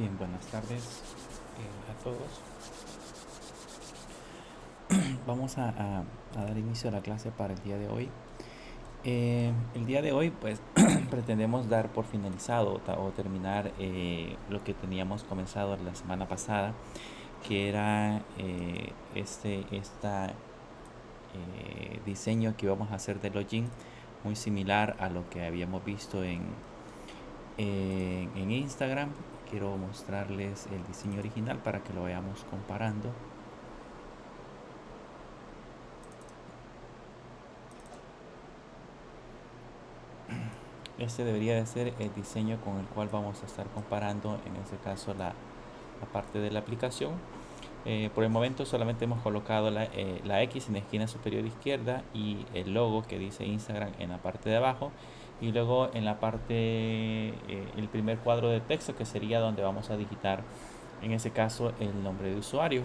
Bien, buenas tardes a todos. Vamos a dar inicio a la clase para el día de hoy. El día de hoy, pues, pretendemos dar por finalizado o terminar lo que teníamos comenzado la semana pasada, que era diseño que íbamos a hacer de login, muy similar a lo que habíamos visto en Instagram. Quiero mostrarles el diseño original para que lo vayamos comparando. Este debería de ser el diseño con el cual vamos a estar comparando, en este caso, la parte de la aplicación. Por el momento solamente hemos colocado la X en la esquina superior izquierda y el logo que dice Instagram en la parte de abajo, y luego en la parte, el primer cuadro de texto, que sería donde vamos a digitar, en ese caso, el nombre de usuario.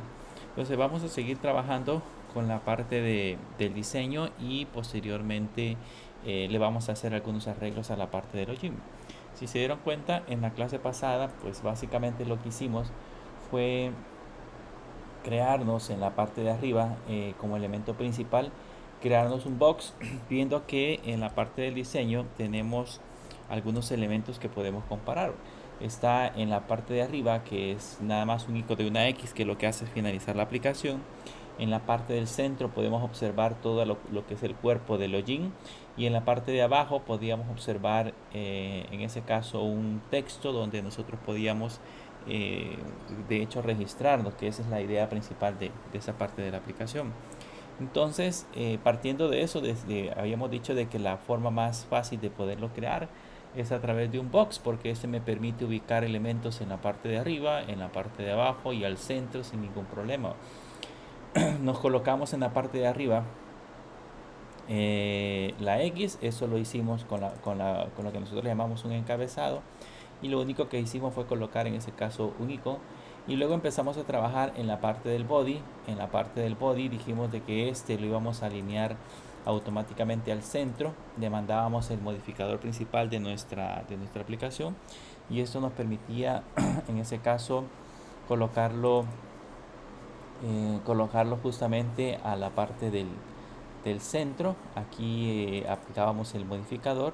Entonces vamos a seguir trabajando con la parte del diseño y posteriormente le vamos a hacer algunos arreglos a la parte de login. Si se dieron cuenta, en la clase pasada, pues básicamente lo que hicimos fue crearnos en la parte de arriba, como elemento principal, crearnos un box, viendo que en la parte del diseño tenemos algunos elementos que podemos comparar. Está en la parte de arriba, que es nada más un icono de una X, que lo que hace es finalizar la aplicación. En la parte del centro podemos observar todo lo que es el cuerpo del login, y en la parte de abajo podíamos observar, en ese caso, un texto donde nosotros podíamos, eh, de hecho, registrarnos, que esa es la idea principal de esa parte de la aplicación. Entonces, partiendo de eso, habíamos dicho de que la forma más fácil de poderlo crear es a través de un box, porque este me permite ubicar elementos en la parte de arriba, en la parte de abajo y al centro sin ningún problema. Nos colocamos en la parte de arriba, la X. Eso lo hicimos con lo que nosotros llamamos un encabezado, y lo único que hicimos fue colocar, en ese caso, un icono, y luego empezamos a trabajar en la parte del body. En la parte del body dijimos de que lo íbamos a alinear automáticamente al centro. Le mandábamos el modificador principal de nuestra aplicación, y esto nos permitía en ese caso colocarlo justamente a la parte del centro. Aquí aplicábamos el modificador,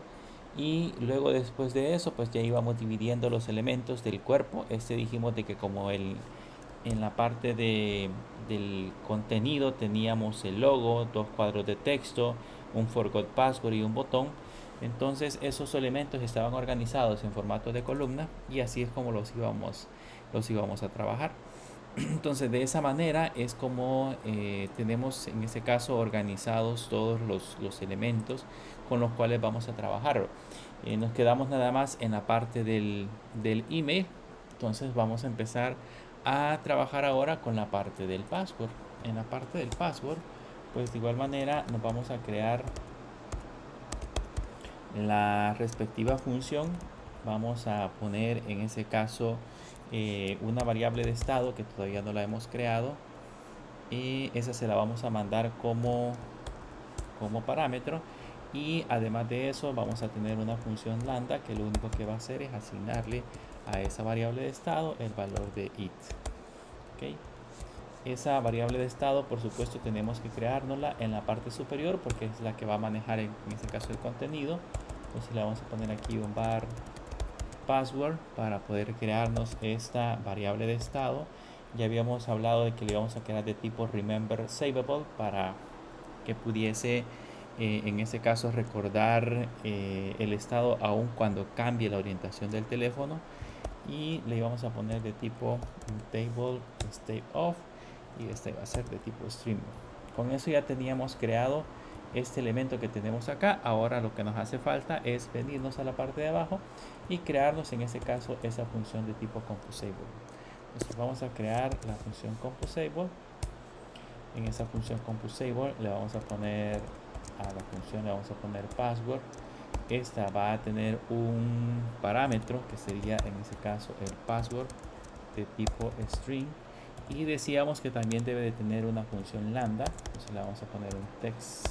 y luego, después de eso, pues ya íbamos dividiendo los elementos del cuerpo. Dijimos de que como en la parte del contenido teníamos el logo, dos cuadros de texto, un forgot password y un botón. Entonces esos elementos estaban organizados en formato de columna, y así es como los íbamos a trabajar. Entonces, de esa manera es como tenemos, en este caso, organizados todos los elementos con los cuales vamos a trabajar. Nos quedamos nada más en la parte del email. Entonces vamos a empezar a trabajar ahora con la parte del password. En la parte del password, pues de igual manera nos vamos a crear la respectiva función. Vamos a poner, en ese caso, una variable de estado que todavía no la hemos creado, y esa se la vamos a mandar como parámetro. Y además de eso, vamos a tener una función lambda que lo único que va a hacer es asignarle a esa variable de estado el valor de it. ¿Okay? Esa variable de estado, por supuesto, tenemos que creárnosla en la parte superior, porque es la que va a manejar, en este caso, el contenido. Entonces le vamos a poner aquí un var password para poder crearnos esta variable de estado. Ya habíamos hablado de que le vamos a crear de tipo remember savable, para que pudiese, en ese caso, recordar el estado aun cuando cambie la orientación del teléfono. Y le vamos a poner de tipo table state of, y este va a ser de tipo string. Con eso ya teníamos creado este elemento que tenemos acá. Ahora lo que nos hace falta es venirnos a la parte de abajo y crearnos, en este caso, esa función de tipo composable. Entonces vamos a crear la función composable. En esa función composable le vamos a poner password. Esta va a tener un parámetro que sería, en ese caso, el password de tipo string, y decíamos que también debe de tener una función lambda. Entonces le vamos a poner un text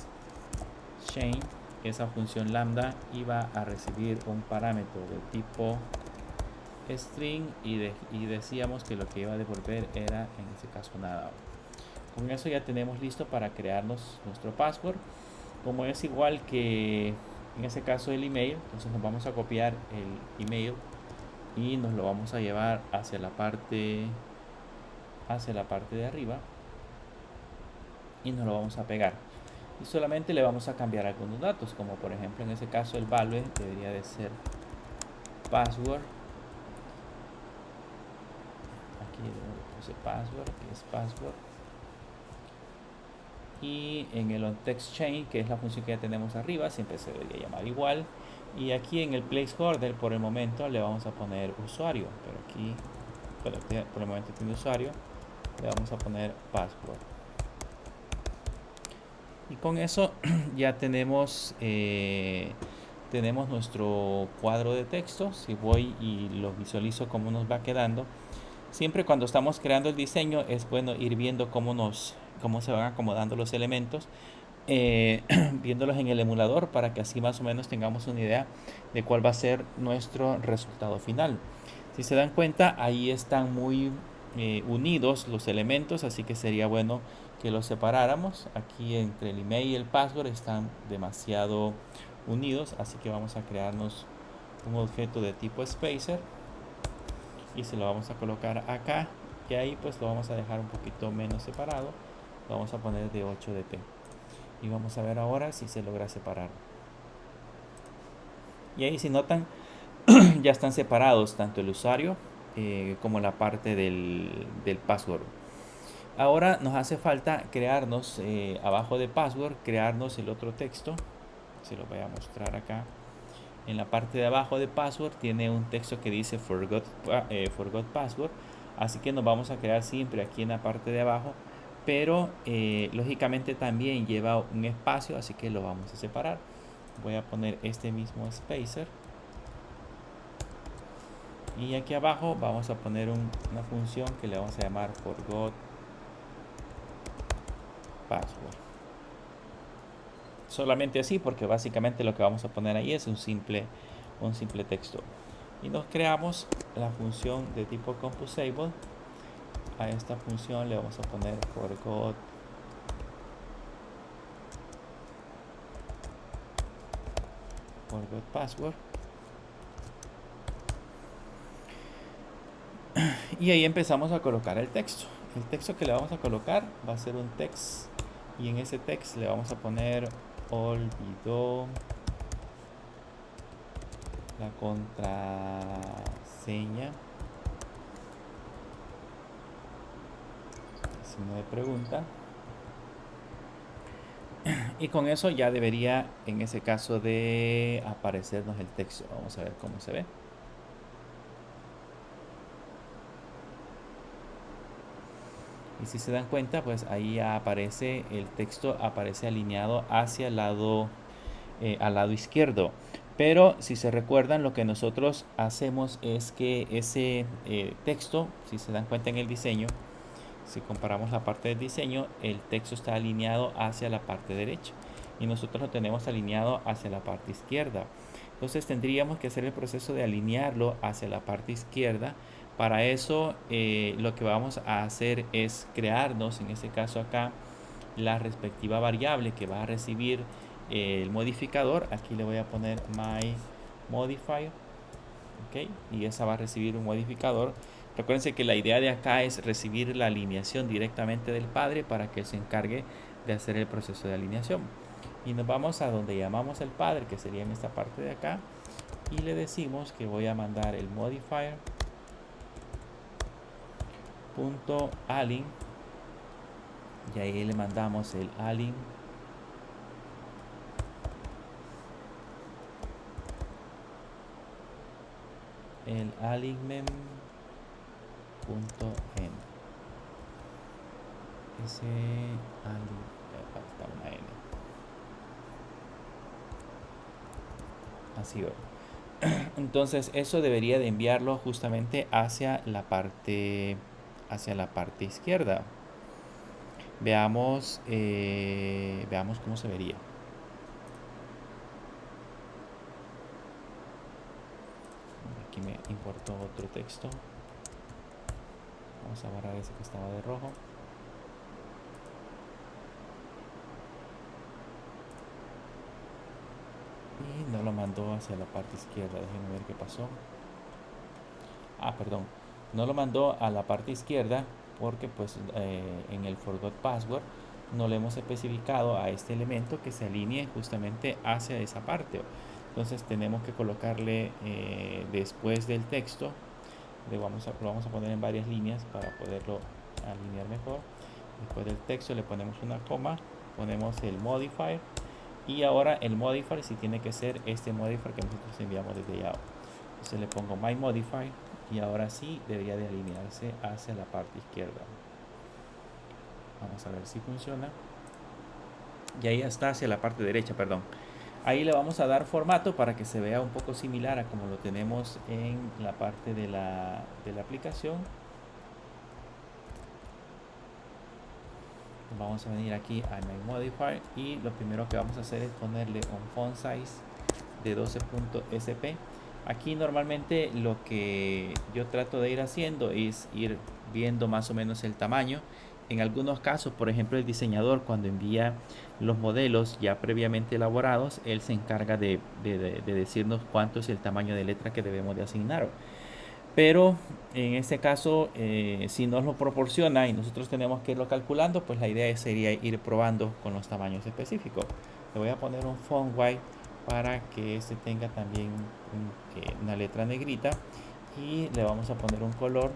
chain. Esa función lambda iba a recibir un parámetro de tipo string y decíamos que lo que iba a devolver era en este caso nada. Con eso ya tenemos listo para crearnos nuestro password. Como es igual que en ese caso el email, entonces nos vamos a copiar el email y nos lo vamos a llevar hacia la parte de arriba y nos lo vamos a pegar. Y solamente le vamos a cambiar algunos datos, como por ejemplo en ese caso el value debería de ser password. Aquí puse password, que es password. Y en el onTextChain, que es la función que ya tenemos arriba, siempre se debería llamar igual. Y aquí en el placeholder, por el momento le vamos a poner usuario, pero aquí por el momento tiene usuario, le vamos a poner password. Y con eso ya tenemos nuestro cuadro de texto. Si voy y lo visualizo cómo nos va quedando, siempre cuando estamos creando el diseño es bueno ir viendo cómo se van acomodando los elementos, viéndolos en el emulador para que así más o menos tengamos una idea de cuál va a ser nuestro resultado final. Si se dan cuenta, ahí están muy unidos los elementos, así que sería bueno que los separáramos. Aquí entre el email y el password están demasiado unidos, así que vamos a crearnos un objeto de tipo spacer y se lo vamos a colocar acá, y ahí pues lo vamos a dejar un poquito menos separado, lo vamos a poner de 8 dp y vamos a ver ahora si se logra separar. Y ahí, si notan, ya están separados tanto el usuario como la parte del password. Ahora nos hace falta crearnos abajo de password, crearnos el otro texto. Se lo voy a mostrar acá. En la parte de abajo de password tiene un texto que dice forgot password, así que nos vamos a crear siempre aquí en la parte de abajo, pero lógicamente también lleva un espacio, así que lo vamos a separar. Voy a poner este mismo spacer y aquí abajo vamos a poner una función que le vamos a llamar forgot password. Solamente así, porque básicamente lo que vamos a poner ahí es un simple texto. Y nos creamos la función de tipo composable. A esta función le vamos a poner forgot password. Y ahí empezamos a colocar el texto. El texto que le vamos a colocar va a ser un text, y en ese text le vamos a poner olvidó la contraseña. Signo de pregunta. Y con eso ya debería, en ese caso, de aparecernos el texto. Vamos a ver cómo se ve. Y si se dan cuenta, pues ahí ya aparece el texto, aparece alineado hacia el lado, al lado izquierdo. Pero si se recuerdan, lo que nosotros hacemos es que ese texto, si se dan cuenta en el diseño, si comparamos la parte del diseño, el texto está alineado hacia la parte derecha y nosotros lo tenemos alineado hacia la parte izquierda. Entonces tendríamos que hacer el proceso de alinearlo hacia la parte izquierda. Para eso lo que vamos a hacer es crearnos, en este caso acá, la respectiva variable que va a recibir el modificador. Aquí le voy a poner my modifier, ¿ok? Y esa va a recibir un modificador. Recuérdense que la idea de acá es recibir la alineación directamente del padre para que él se encargue de hacer el proceso de alineación. Y nos vamos a donde llamamos el padre, que sería en esta parte de acá, y le decimos que voy a mandar el modifier .align, y ahí le mandamos el align alignment.n. Ese falta una N. Así va. Entonces eso debería de enviarlo justamente hacia la parte izquierda. Veamos cómo se vería. Aquí aquí me importó otro texto. Vamos a borrar ese que estaba de rojo. Y no lo mandó hacia la parte izquierda. Déjenme ver qué pasó. Perdón. No lo mandó a la parte izquierda porque pues en el forgot password no le hemos especificado a este elemento que se alinee justamente hacia esa parte. Entonces tenemos que colocarle después del texto, lo vamos a poner en varias líneas para poderlo alinear mejor. Después del texto le ponemos una coma, ponemos el modifier, y ahora el modifier si tiene que ser este modifier que nosotros enviamos desde Java. Entonces le pongo my modifier y ahora sí debería de alinearse hacia la parte izquierda. Vamos a ver si funciona. Y ahí está hacia la parte derecha, perdón. Ahí le vamos a dar formato para que se vea un poco similar a como lo tenemos en la parte de la aplicación. Vamos a venir aquí a My Modifier y lo primero que vamos a hacer es ponerle un font size de 12.sp. Aquí normalmente lo que yo trato de ir haciendo es ir viendo más o menos el tamaño. En algunos casos, por ejemplo, el diseñador cuando envía los modelos ya previamente elaborados, él se encarga de decirnos cuánto es el tamaño de letra que debemos de asignar. Pero en este caso, si nos lo proporciona y nosotros tenemos que irlo calculando, pues la idea sería ir probando con los tamaños específicos. Le voy a poner un font white para que este tenga también una letra negrita y le vamos a poner un color.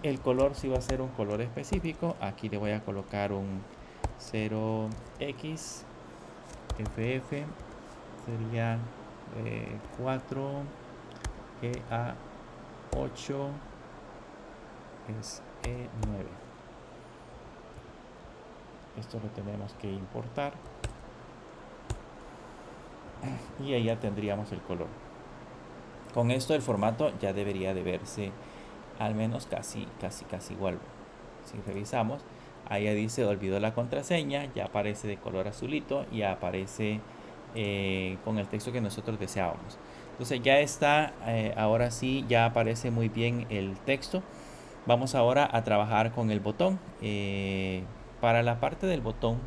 El color sí va a ser un color específico. Aquí le voy a colocar un 0x ff, sería 4 EA 8 es E9. Esto lo tenemos que importar y ahí ya tendríamos el color. Con esto el formato ya debería de verse al menos casi igual. Si revisamos, ahí ya dice olvidó la contraseña, ya aparece de color azulito y aparece con el texto que nosotros deseábamos. Entonces ya está, ahora sí ya aparece muy bien el texto. Vamos ahora a trabajar con el botón. Para la parte del botón,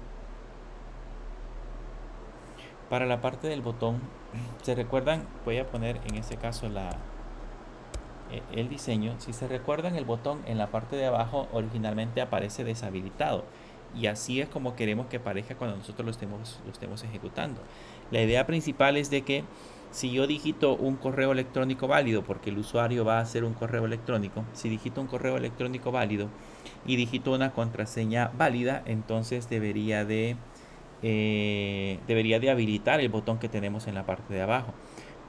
se recuerdan, voy a poner en este caso el diseño. Si se recuerdan, el botón en la parte de abajo originalmente aparece deshabilitado y así es como queremos que aparezca cuando nosotros lo estemos ejecutando. La idea principal es de que si yo digito un correo electrónico válido, porque el usuario va a hacer un correo electrónico, si digito un correo electrónico válido y digito una contraseña válida, entonces debería de habilitar el botón que tenemos en la parte de abajo.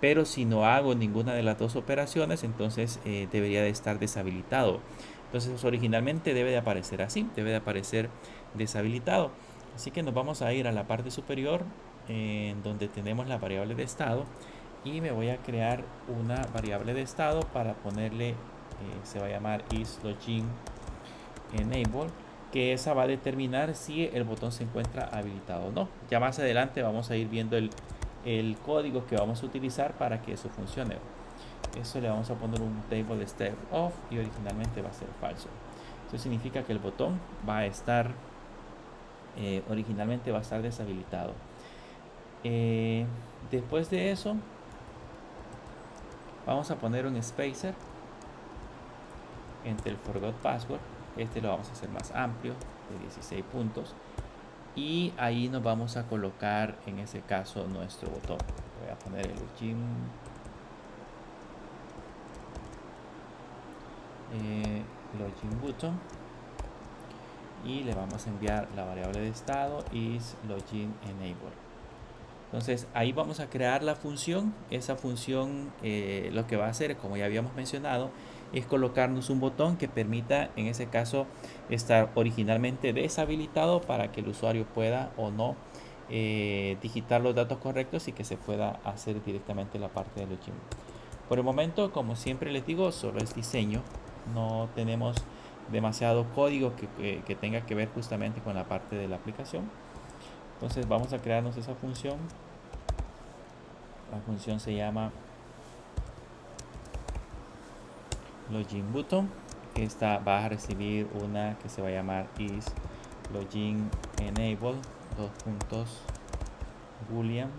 Pero si no hago ninguna de las dos operaciones, entonces debería de estar deshabilitado. Entonces originalmente debe de aparecer así, debe de aparecer deshabilitado. Así que nos vamos a ir a la parte superior en donde tenemos la variable de estado y me voy a crear una variable de estado para ponerle, se va a llamar isLoginEnable, que esa va a determinar si el botón se encuentra habilitado o no. Ya más adelante vamos a ir viendo el código que vamos a utilizar para que eso funcione. Eso le vamos a poner un table step off y originalmente va a ser falso. Eso significa que el botón va a estar originalmente va a estar deshabilitado. Después de eso vamos a poner un spacer entre el forgot password. Este lo vamos a hacer más amplio, de 16 puntos, y ahí nos vamos a colocar en ese caso nuestro botón. Voy a poner el login button y le vamos a enviar la variable de estado isLoginEnable. Entonces ahí vamos a crear la función. Esa función lo que va a hacer, como ya habíamos mencionado, es colocarnos un botón que permita en ese caso estar originalmente deshabilitado para que el usuario pueda o no digitar los datos correctos y que se pueda hacer directamente la parte de login. Por el momento, como siempre les digo, solo es diseño, no tenemos demasiado código que tenga que ver justamente con la parte de la aplicación. Entonces vamos a crearnos esa función. La función se llama login button. Esta va a recibir una que se va a llamar is login enable, dos puntos, boolean.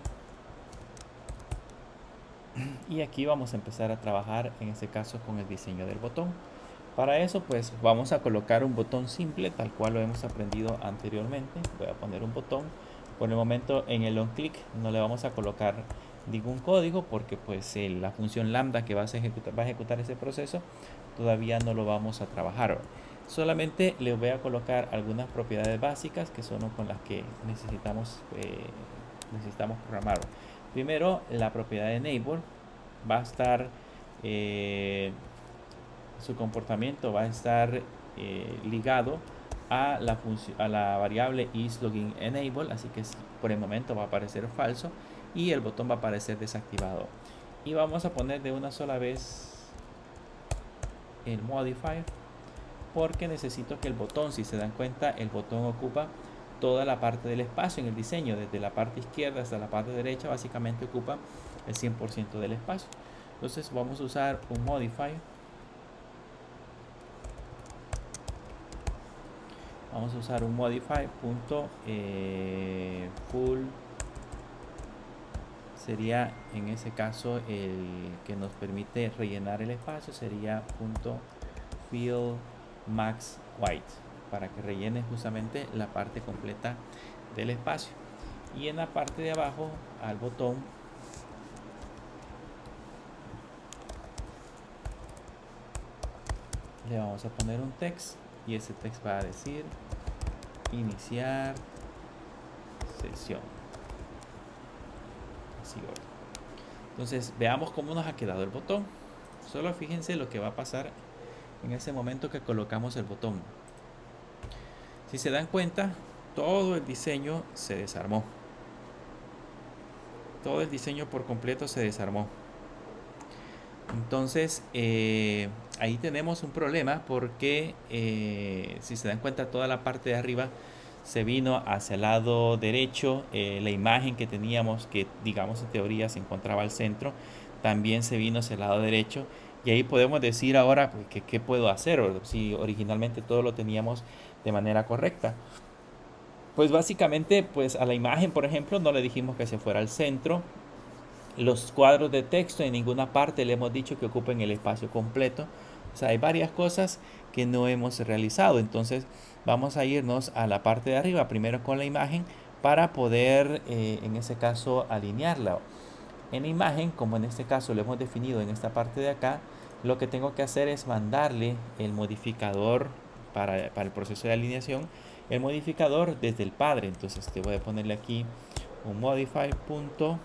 Y aquí vamos a empezar a trabajar en este caso con el diseño del botón. Para eso pues vamos a colocar un botón simple tal cual lo hemos aprendido anteriormente. Voy a poner un botón. Por el momento en el on click no le vamos a colocar ningún código porque pues la función lambda que va a ejecutar ese proceso todavía no lo vamos a trabajar. Solamente le voy a colocar algunas propiedades básicas que son con las que necesitamos programar. Primero, la propiedad de neighbor va a estar, su comportamiento va a estar ligado a la variable isLoginEnable, así que por el momento va a aparecer falso y el botón va a aparecer desactivado. Y vamos a poner de una sola vez el modifier porque necesito que el botón, si se dan cuenta, el botón ocupa toda la parte del espacio en el diseño, desde la parte izquierda hasta la parte derecha, básicamente ocupa el 100% del espacio. Entonces vamos a usar un modifier. Vamos a usar un modifier full, sería en ese caso el que nos permite rellenar el espacio, sería fill max white, para que rellene justamente la parte completa del espacio. Y en la parte de abajo al botón le vamos a poner un text y ese text va a decir iniciar sesión. Así. Entonces veamos cómo nos ha quedado el botón. Solo fíjense lo que va a pasar en ese momento que colocamos el botón. Si se dan cuenta, todo el diseño se desarmó. Todo el diseño por completo se desarmó. Entonces ahí tenemos un problema porque si se dan cuenta, toda la parte de arriba se vino hacia el lado derecho. La imagen que teníamos, que digamos en teoría se encontraba al centro, también se vino hacia el lado derecho. Y ahí podemos decir ahora pues, que qué puedo hacer si originalmente todo lo teníamos de manera correcta. Pues básicamente pues a la imagen, por ejemplo, no le dijimos que se fuera al centro. Los cuadros de texto en ninguna parte le hemos dicho que ocupen el espacio completo. O sea, hay varias cosas que no hemos realizado. Entonces vamos a irnos a la parte de arriba primero con la imagen para poder en ese caso alinearla. En la imagen, como en este caso lo hemos definido en esta parte de acá, lo que tengo que hacer es mandarle el modificador para el proceso de alineación, el modificador desde el padre. Entonces te voy a ponerle aquí un modify punto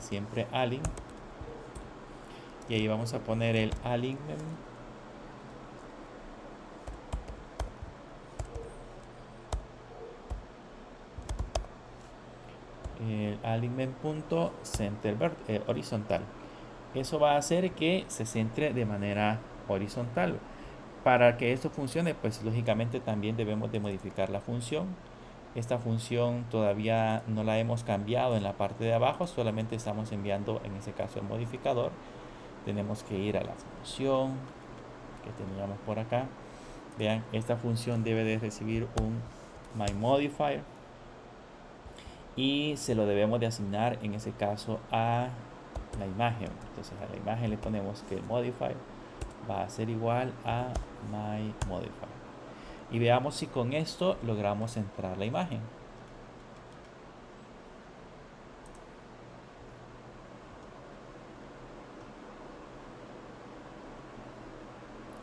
siempre align, y ahí vamos a poner el alignment punto center horizontal. Eso va a hacer que se centre de manera horizontal. Para que esto funcione, pues lógicamente también debemos de modificar la función. Esta función todavía no la hemos cambiado en la parte de abajo, solamente estamos enviando en ese caso el modificador. Tenemos que ir a la función que teníamos por acá. Vean, esta función debe de recibir un myModifier y se lo debemos de asignar en ese caso a la imagen. Entonces a la imagen le ponemos que el modifier va a ser igual a myModifier. Y veamos si con esto logramos entrar la imagen.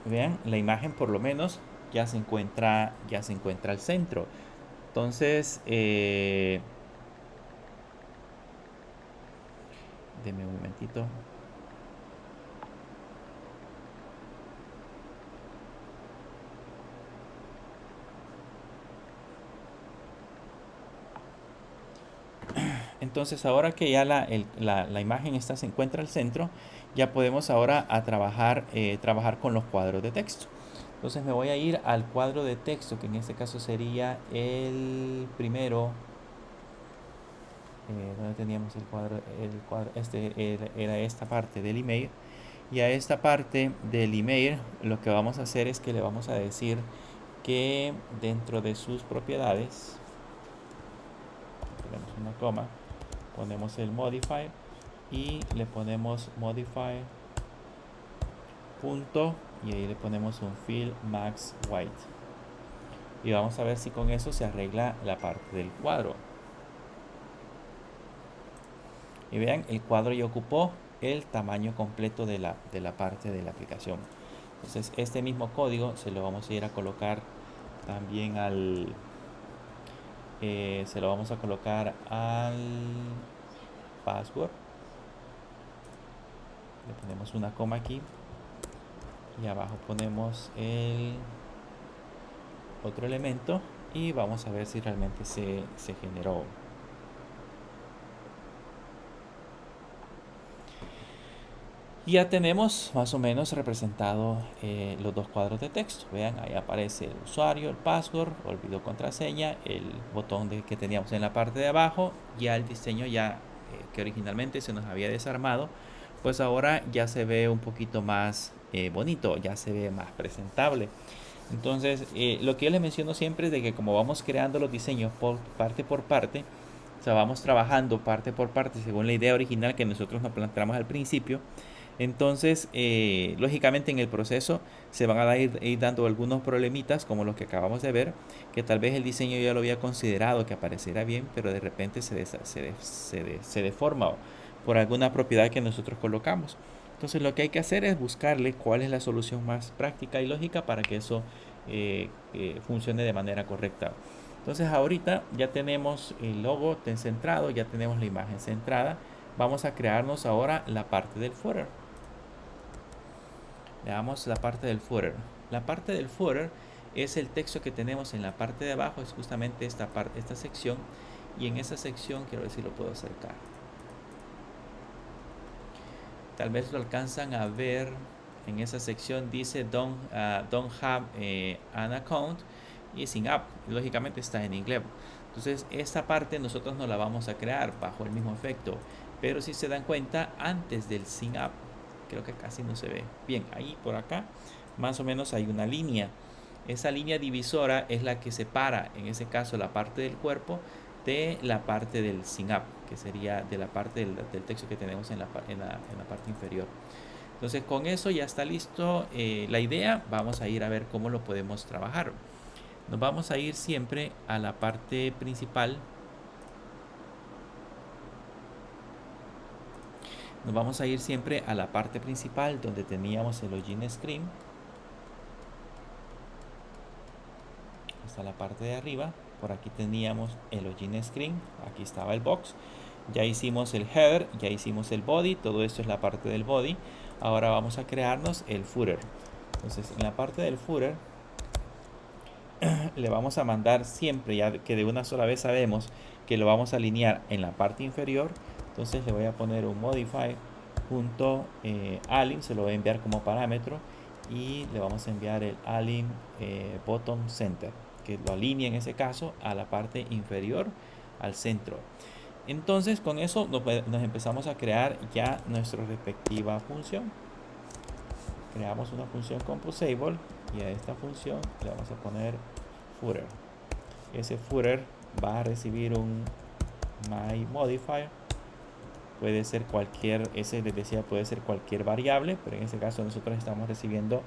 Vean, la imagen por lo menos ya se encuentra al centro. Entonces, denme un momentito. Entonces ahora que ya la imagen se encuentra al centro, ya podemos ahora trabajar con los cuadros de texto. Entonces me voy a ir al cuadro de texto, que en este caso sería el primero. ¿Dónde teníamos el cuadro? Este era esta parte del email. Y a esta parte del email lo que vamos a hacer es que le vamos a decir que dentro de sus propiedades, ponemos una coma, ponemos el modify y le ponemos modify punto y ahí le ponemos un fill max white. Y vamos a ver si con eso se arregla la parte del cuadro. Y vean, el cuadro ya ocupó el tamaño completo de la parte de la aplicación. Entonces este mismo código se lo vamos a ir a colocar también se lo vamos a colocar al password. Le ponemos una coma aquí y abajo ponemos el otro elemento y vamos a ver si realmente se generó. Ya tenemos más o menos representado los dos cuadros de texto. Vean, ahí aparece el usuario, el password, olvidó contraseña, el botón que teníamos en la parte de abajo. Ya el diseño que originalmente se nos había desarmado, pues ahora ya se ve un poquito más bonito, ya se ve más presentable. Entonces, lo que yo les menciono siempre es de que como vamos creando los diseños por parte, o sea, vamos trabajando parte por parte según la idea original que nosotros nos planteamos al principio. Entonces, lógicamente en el proceso se van a ir dando algunos problemitas como los que acabamos de ver, que tal vez el diseño ya lo había considerado que apareciera bien, pero de repente se deforma por alguna propiedad que nosotros colocamos. Entonces lo que hay que hacer es buscarle cuál es la solución más práctica y lógica para que eso funcione de manera correcta. Entonces ahorita ya tenemos el logo centrado, ya tenemos la imagen centrada. Vamos a crearnos ahora la parte del footer. Veamos la parte del footer. La parte del footer es el texto que tenemos en la parte de abajo, es justamente esta sección. Y en esa sección, quiero ver si lo puedo acercar. Tal vez lo alcanzan a ver. En esa sección dice don't have an account y sign up. Lógicamente está en inglés. Entonces esta parte nosotros no la vamos a crear bajo el mismo efecto. Pero si se dan cuenta, antes del sign up, creo que casi no se ve. Bien, ahí por acá más o menos hay una línea. Esa línea divisora es la que separa, en ese caso, la parte del cuerpo de la parte del sign up, que sería de la parte del texto que tenemos en la parte inferior. Entonces con eso ya está listo la idea. Vamos a ir a ver cómo lo podemos trabajar. Nos vamos a ir siempre a la parte principal. Nos vamos a ir siempre a la parte principal donde teníamos el login screen. Hasta la parte de arriba. Por aquí teníamos el login screen. Aquí estaba el box. Ya hicimos el header, ya hicimos el body. Todo esto es la parte del body. Ahora vamos a crearnos el footer. Entonces en la parte del footer le vamos a mandar siempre, ya que de una sola vez sabemos que lo vamos a alinear en la parte inferior. Entonces le voy a poner un modify.align, se lo voy a enviar como parámetro y le vamos a enviar el align bottom center, que lo alinee en ese caso a la parte inferior, al centro. Entonces con eso nos empezamos a crear ya nuestra respectiva función. Creamos una función composable y a esta función le vamos a poner footer. Ese footer va a recibir un myModifier. Puede ser cualquier, ese les decía, puede ser cualquier variable, pero en este caso nosotros estamos recibiendo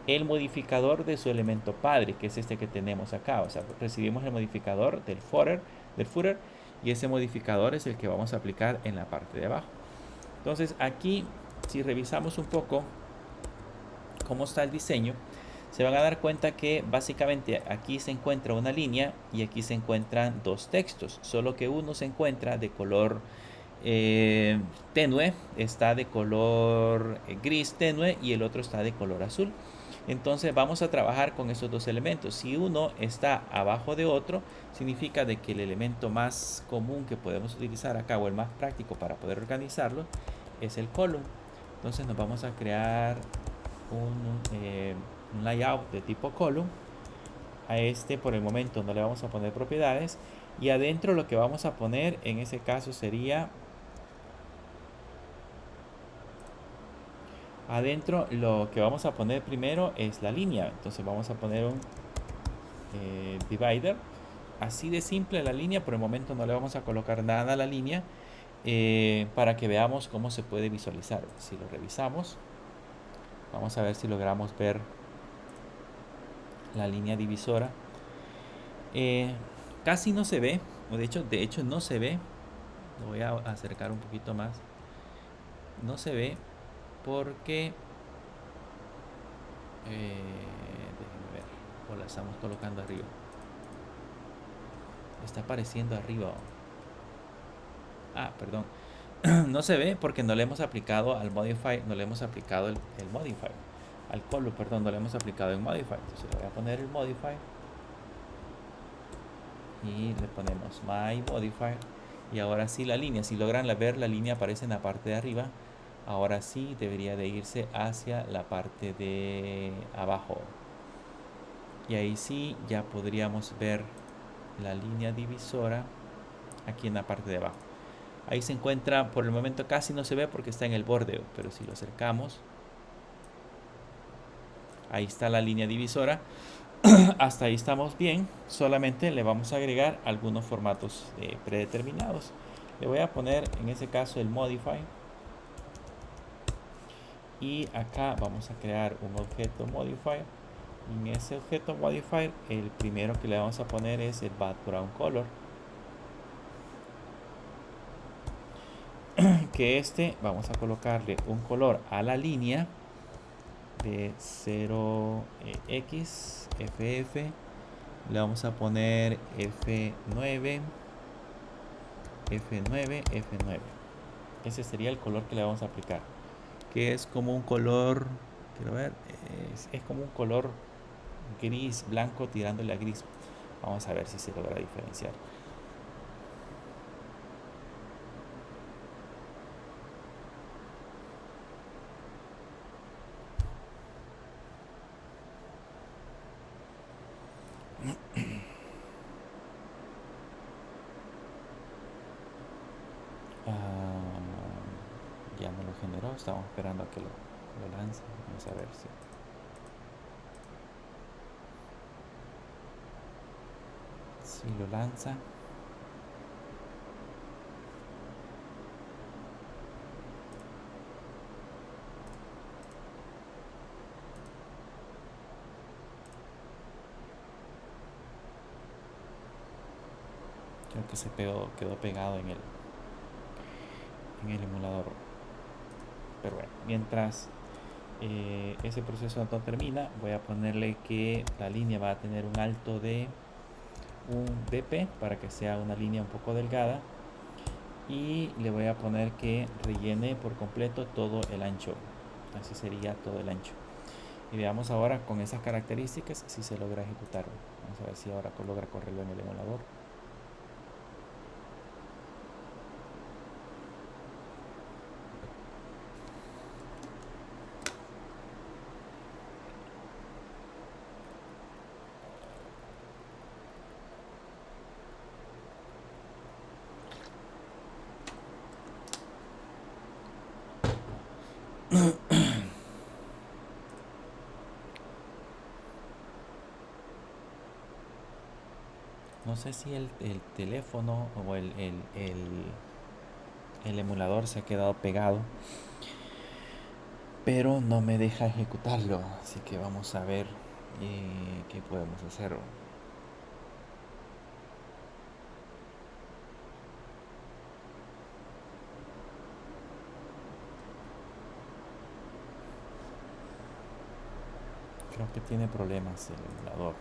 el modificador de su elemento padre, que es este que tenemos acá. O sea, recibimos el modificador del footer y ese modificador es el que vamos a aplicar en la parte de abajo. Entonces aquí, si revisamos un poco cómo está el diseño, se van a dar cuenta que básicamente aquí se encuentra una línea y aquí se encuentran dos textos, solo que uno se encuentra de color tenue, está de color gris tenue y el otro está de color azul. Entonces vamos a trabajar con esos dos elementos. Si uno está abajo de otro, significa de que el elemento más común que podemos utilizar acá, o el más práctico para poder organizarlo, es el column. Entonces nos vamos a crear un layout de tipo column. A este por el momento no le vamos a poner propiedades, y adentro lo que vamos a poner en ese caso sería Adentro lo que vamos a poner primero es la línea. Entonces vamos a poner un divider. Así de simple la línea. Por el momento no le vamos a colocar nada a la línea. Para que veamos cómo se puede visualizar. Si lo revisamos, vamos a ver si logramos ver la línea divisora. Casi no se ve, o de hecho no se ve. Lo voy a acercar un poquito más. No se ve porque déjenme ver, o la estamos colocando arriba. Está apareciendo arriba. Ah, perdón. No se ve porque no le hemos aplicado al modify, no le hemos aplicado el modify. Al color, perdón, no le hemos aplicado el modify. Entonces le voy a poner el modify y le ponemos my modifier. Y ahora sí la línea, si logran ver la línea aparece en la parte de arriba. Ahora sí debería de irse hacia la parte de abajo. Y ahí sí ya podríamos ver la línea divisora aquí en la parte de abajo. Ahí se encuentra, por el momento casi no se ve porque está en el borde, pero si lo acercamos, ahí está la línea divisora. Hasta ahí estamos bien, solamente le vamos a agregar algunos formatos predeterminados. Le voy a poner en ese caso el modify y acá vamos a crear un objeto modifier. En ese objeto modifier el primero que le vamos a poner es el background color, que vamos a colocarle un color a la línea de 0x ff. Le vamos a poner F9, F9, F9. Ese sería el color que le vamos a aplicar, que es como un color, quiero ver, es como un color gris, blanco tirándole a gris. Vamos a ver si se logra diferenciar. Ya no lo generó, estamos esperando a que lo lance. Vamos a ver si lo lanza. Creo que quedó pegado en el emulador. Pero bueno, mientras ese proceso no termina, voy a ponerle que la línea va a tener un alto de un dp para que sea una línea un poco delgada, y le voy a poner que rellene por completo todo el ancho. Así sería todo el ancho. Y veamos ahora con esas características si se logra ejecutar. Vamos a ver si ahora logra correrlo en el emulador. No sé si el teléfono o el emulador se ha quedado pegado, pero no me deja ejecutarlo. Así que vamos a ver qué podemos hacer. Creo que tiene problemas el emulador,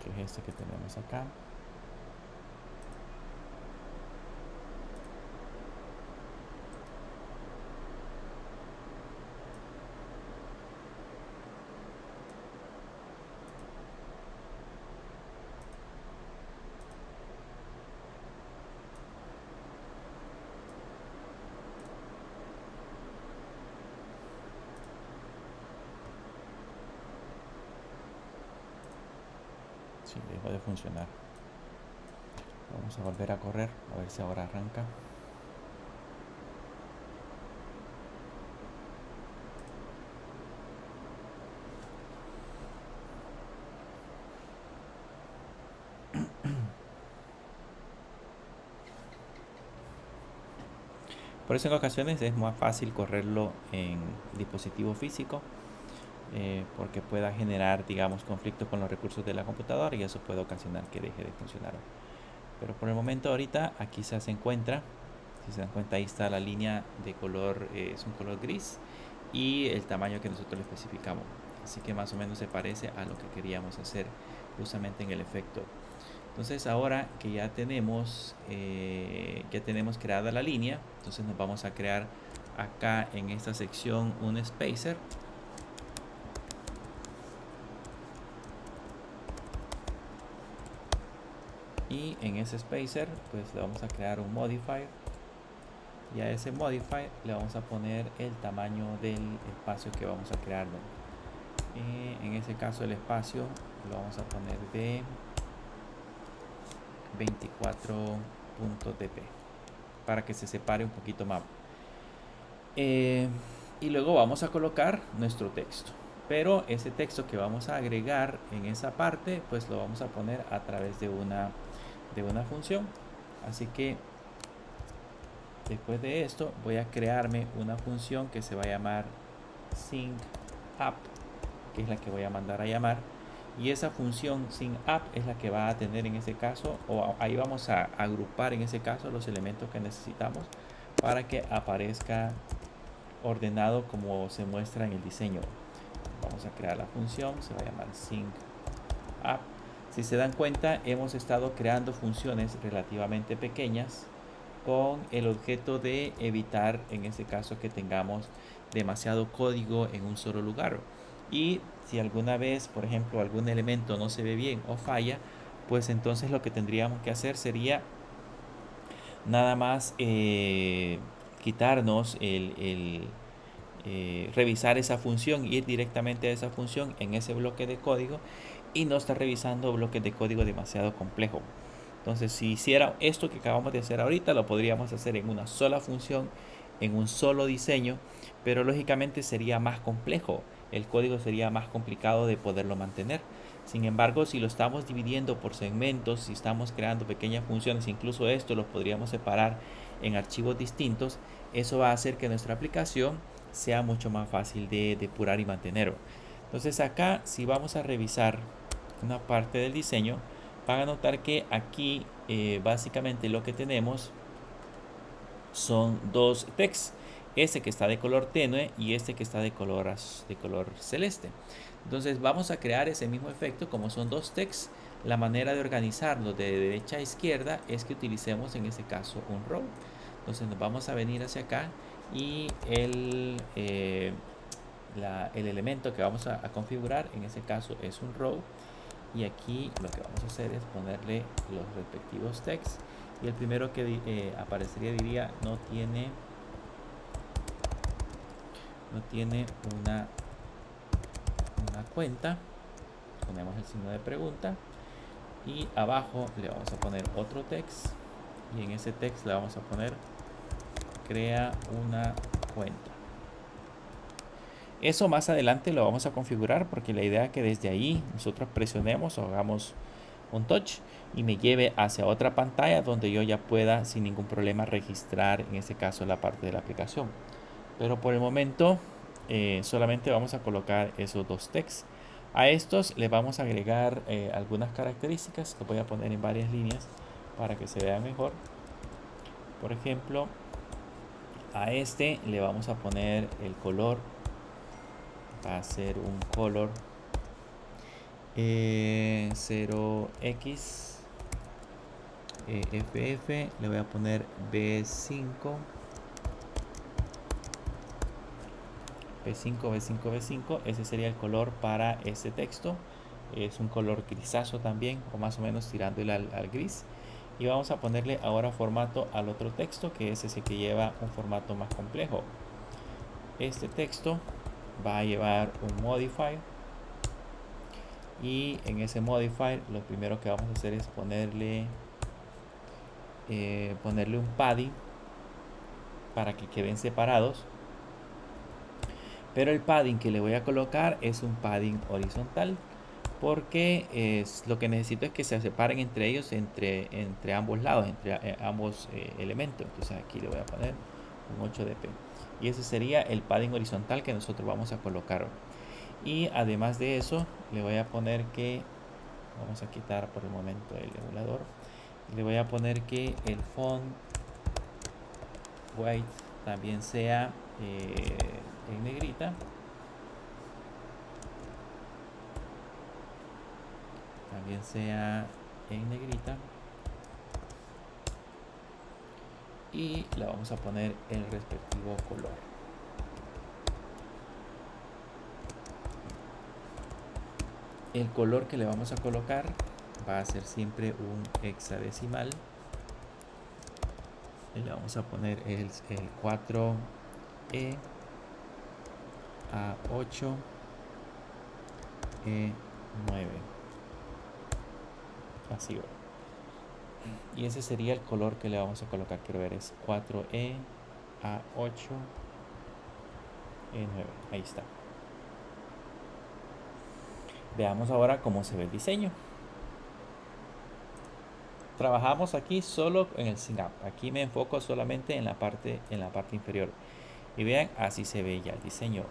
que es este que tenemos acá. Sí, dejó de funcionar. Vamos a volver a correr, a ver si ahora arranca. Por eso en ocasiones es más fácil correrlo en dispositivo físico, porque pueda generar, digamos, conflicto con los recursos de la computadora y eso puede ocasionar que deje de funcionar. Pero por el momento ahorita aquí se encuentra, si se dan cuenta ahí está la línea de color, es un color gris y el tamaño que nosotros le especificamos. Así que más o menos se parece a lo que queríamos hacer justamente en el efecto. Entonces ahora que ya tenemos creada la línea, entonces nos vamos a crear acá en esta sección un spacer. Y en ese spacer pues le vamos a crear un modifier. Y a ese modifier le vamos a poner el tamaño del espacio que vamos a crear. En ese caso el espacio lo vamos a poner de 24.dp para que se separe un poquito más. Y luego vamos a colocar nuestro texto, pero ese texto que vamos a agregar en esa parte pues lo vamos a poner a través de una función. Así que después de esto voy a crearme una función que se va a llamar sync_up, que es la que voy a mandar a llamar, y esa función sync_up es la que va a tener en ese caso, o ahí vamos a agrupar en ese caso los elementos que necesitamos para que aparezca ordenado como se muestra en el diseño. Vamos a crear la función, se va a llamar sync_up. Si se dan cuenta, hemos estado creando funciones relativamente pequeñas con el objeto de evitar en este caso que tengamos demasiado código en un solo lugar. Y si alguna vez, por ejemplo, algún elemento no se ve bien o falla, pues entonces lo que tendríamos que hacer sería nada más quitarnos revisar esa función, ir directamente a esa función en ese bloque de código y no estar revisando bloques de código demasiado complejo. Entonces, si hiciera esto que acabamos de hacer ahorita, lo podríamos hacer en una sola función, en un solo diseño, pero lógicamente sería más complejo. El código sería más complicado de poderlo mantener. Sin embargo, si lo estamos dividiendo por segmentos, si estamos creando pequeñas funciones, incluso esto lo podríamos separar en archivos distintos, eso va a hacer que nuestra aplicación sea mucho más fácil de depurar y mantener. Entonces acá, si vamos a revisar una parte del diseño, van a notar que aquí básicamente lo que tenemos son dos texts, este que está de color tenue y este que está de color celeste. Entonces vamos a crear ese mismo efecto. Como son dos texts, la manera de organizarlo de derecha a izquierda es que utilicemos en este caso un row. Entonces nos vamos a venir hacia acá y el elemento que vamos a configurar en este caso es un row. Y aquí lo que vamos a hacer es ponerle los respectivos texts. Y el primero que aparecería diría no tiene una cuenta. Ponemos el signo de pregunta. Y abajo le vamos a poner otro text. Y en ese text le vamos a poner crea una cuenta. Eso más adelante lo vamos a configurar porque la idea es que desde ahí nosotros presionemos o hagamos un touch y me lleve hacia otra pantalla donde yo ya pueda sin ningún problema registrar en este caso la parte de la aplicación. Pero por el momento solamente vamos a colocar esos dos texts. A estos le vamos a agregar algunas características que voy a poner en varias líneas para que se vea mejor. Por ejemplo, a este le vamos a poner el color. Va a ser un color 0x ff. Le voy a poner b5 b5. Ese sería el color para este texto. Es un color grisazo también, o más o menos tirándole al gris. Y vamos a ponerle ahora formato al otro texto, que es ese que lleva un formato más complejo. Este texto va a llevar un modifier, y en ese modifier lo primero que vamos a hacer es ponerle un padding para que queden separados, pero el padding que le voy a colocar es un padding horizontal porque lo que necesito es que se separen entre ellos, entre ambos lados, entre ambos elementos. Entonces aquí le voy a poner un 8 dp. Y ese sería el padding horizontal que nosotros vamos a colocar. Y además de eso, le voy a poner que, vamos a quitar por el momento el emulador, le voy a poner que el font white también sea en negrita. También sea en negrita. Y le vamos a poner el respectivo color. El color que le vamos a colocar va a ser siempre un hexadecimal. Y le vamos a poner el 4E A8 E9. Así va. Y ese sería el color que le vamos a colocar. Quiero ver, es 4E A8 E9. Ahí está. Veamos ahora cómo se ve el diseño. Trabajamos aquí solo en el Sync Up. Aquí me enfoco solamente en la parte inferior. Y vean, así se ve ya el diseño.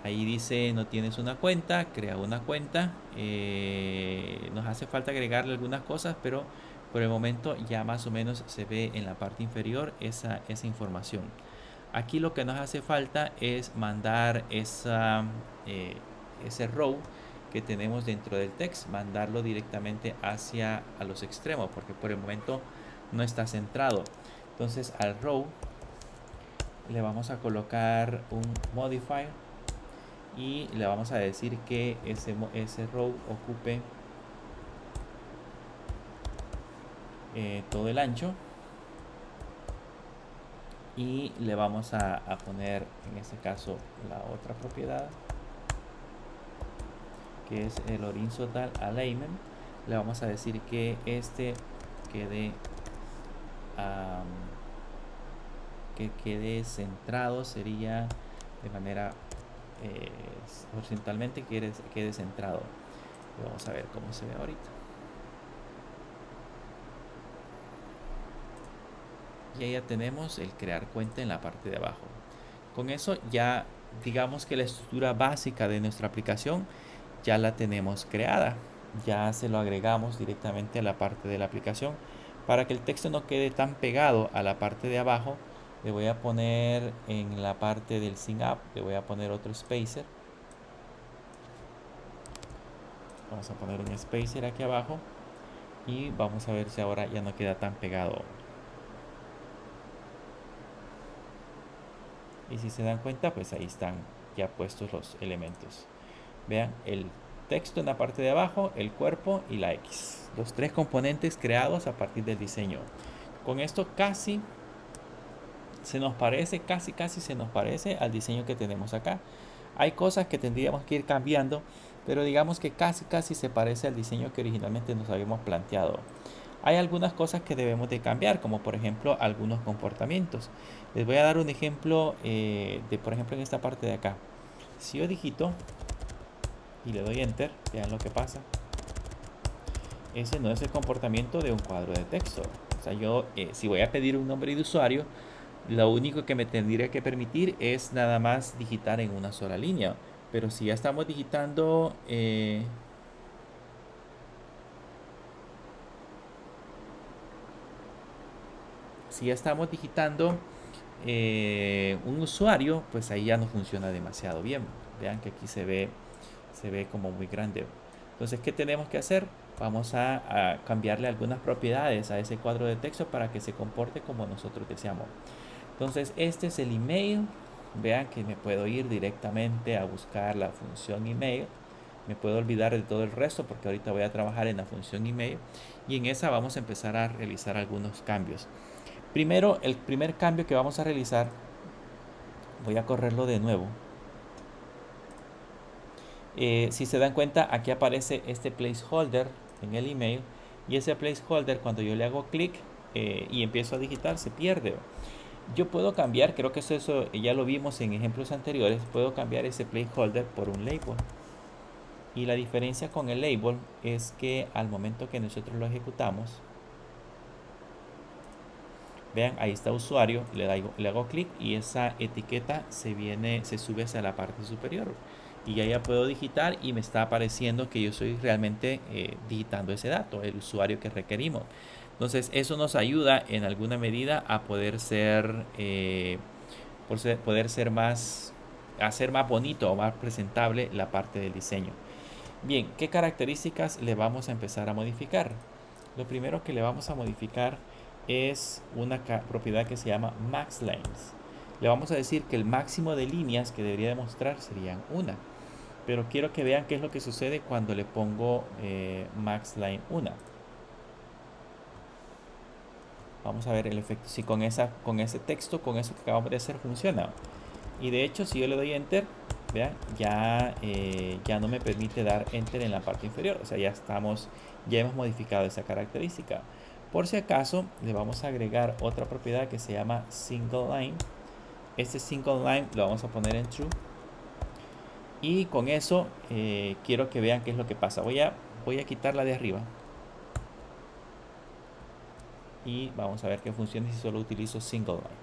Ahí dice, no tienes una cuenta, crea una cuenta. Nos hace falta agregarle algunas cosas, pero por el momento ya más o menos se ve en la parte inferior esa información. Aquí lo que nos hace falta es mandar ese row que tenemos dentro del text, mandarlo directamente hacia a los extremos, porque por el momento no está centrado. Entonces al row le vamos a colocar un modifier y le vamos a decir que ese row ocupe todo el ancho, y le vamos a poner en este caso la otra propiedad, que es el horizontal alignment. Le vamos a decir que este quede centrado, sería de manera horizontalmente quede centrado. Y vamos a ver cómo se ve ahorita. Y ahí ya tenemos el crear cuenta en la parte de abajo. Con eso ya digamos que la estructura básica de nuestra aplicación ya la tenemos creada. Ya se lo agregamos directamente a la parte de la aplicación. Para que el texto no quede tan pegado a la parte de abajo, le voy a poner en la parte del Sync Up, le voy a poner otro spacer. Vamos a poner un spacer aquí abajo y vamos a ver si ahora ya no queda tan pegado. Y si se dan cuenta, pues ahí están ya puestos los elementos. Vean el texto en la parte de abajo, el cuerpo y la X. Los tres componentes creados a partir del diseño. Con esto casi se nos parece al diseño que tenemos acá. Hay cosas que tendríamos que ir cambiando, pero digamos que casi se parece al diseño que originalmente nos habíamos planteado. Hay algunas cosas que debemos de cambiar, como por ejemplo algunos comportamientos. Les voy a dar un ejemplo por ejemplo, en esta parte de acá. Si yo digito y le doy enter, vean lo que pasa. Ese no es el comportamiento de un cuadro de texto. O sea, yo si voy a pedir un nombre de usuario, lo único que me tendría que permitir es nada más digitar en una sola línea. Pero si ya estamos digitando un usuario, pues ahí ya no funciona demasiado bien. Vean que aquí se ve como muy grande. Entonces, ¿qué tenemos que hacer? Vamos a cambiarle algunas propiedades a ese cuadro de texto para que se comporte como nosotros deseamos. Entonces, este es el email. Vean que me puedo ir directamente a buscar la función email. Me puedo olvidar de todo el resto porque ahorita voy a trabajar en la función email. Y en esa vamos a empezar a realizar algunos cambios. Primero, el primer cambio que vamos a realizar, voy a correrlo de nuevo. Si se dan cuenta, aquí aparece este placeholder en el email, y ese placeholder, cuando yo le hago clic y empiezo a digitar, se pierde. Yo puedo cambiar, creo que eso ya lo vimos en ejemplos anteriores, puedo cambiar ese placeholder por un label. Y la diferencia con el label es que al momento que nosotros lo ejecutamos, Vean, ahí está usuario, le hago clic y esa etiqueta se sube hacia la parte superior. Y ya puedo digitar y me está apareciendo que yo soy realmente digitando ese dato, el usuario que requerimos. Entonces eso nos ayuda en alguna medida a poder hacer más bonito o más presentable la parte del diseño. Bien, ¿qué características le vamos a empezar a modificar? Lo primero que le vamos a modificar es una propiedad que se llama max lines. Le vamos a decir que el máximo de líneas que debería demostrar serían una. Pero quiero que vean qué es lo que sucede cuando le pongo max line 1. Vamos a ver el efecto, si con ese texto, con eso que acabamos de hacer funciona. Y de hecho, si yo le doy enter, vean, ya no me permite dar enter en la parte inferior. O sea, ya hemos modificado esa característica. Por si acaso, le vamos a agregar otra propiedad que se llama single line. Este single line lo vamos a poner en true. Y con eso quiero que vean qué es lo que pasa. Voy a quitarla de arriba. Y vamos a ver que funciona si solo utilizo single line.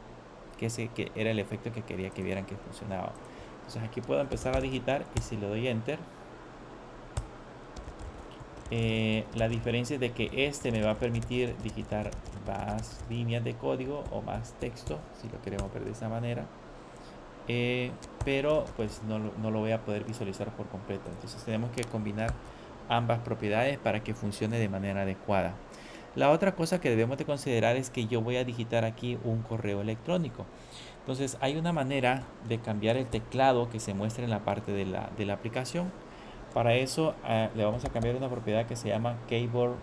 Que era el efecto que quería que vieran que funcionaba. Entonces aquí puedo empezar a digitar y si le doy enter, la diferencia es de que este me va a permitir digitar más líneas de código o más texto, si lo queremos ver de esa manera. Pero pues no lo voy a poder visualizar por completo. Entonces tenemos que combinar ambas propiedades para que funcione de manera adecuada. La otra cosa que debemos de considerar es que yo voy a digitar aquí un correo electrónico. Entonces hay una manera de cambiar el teclado que se muestra en la parte de la aplicación. Para eso le vamos a cambiar una propiedad que se llama Keyboard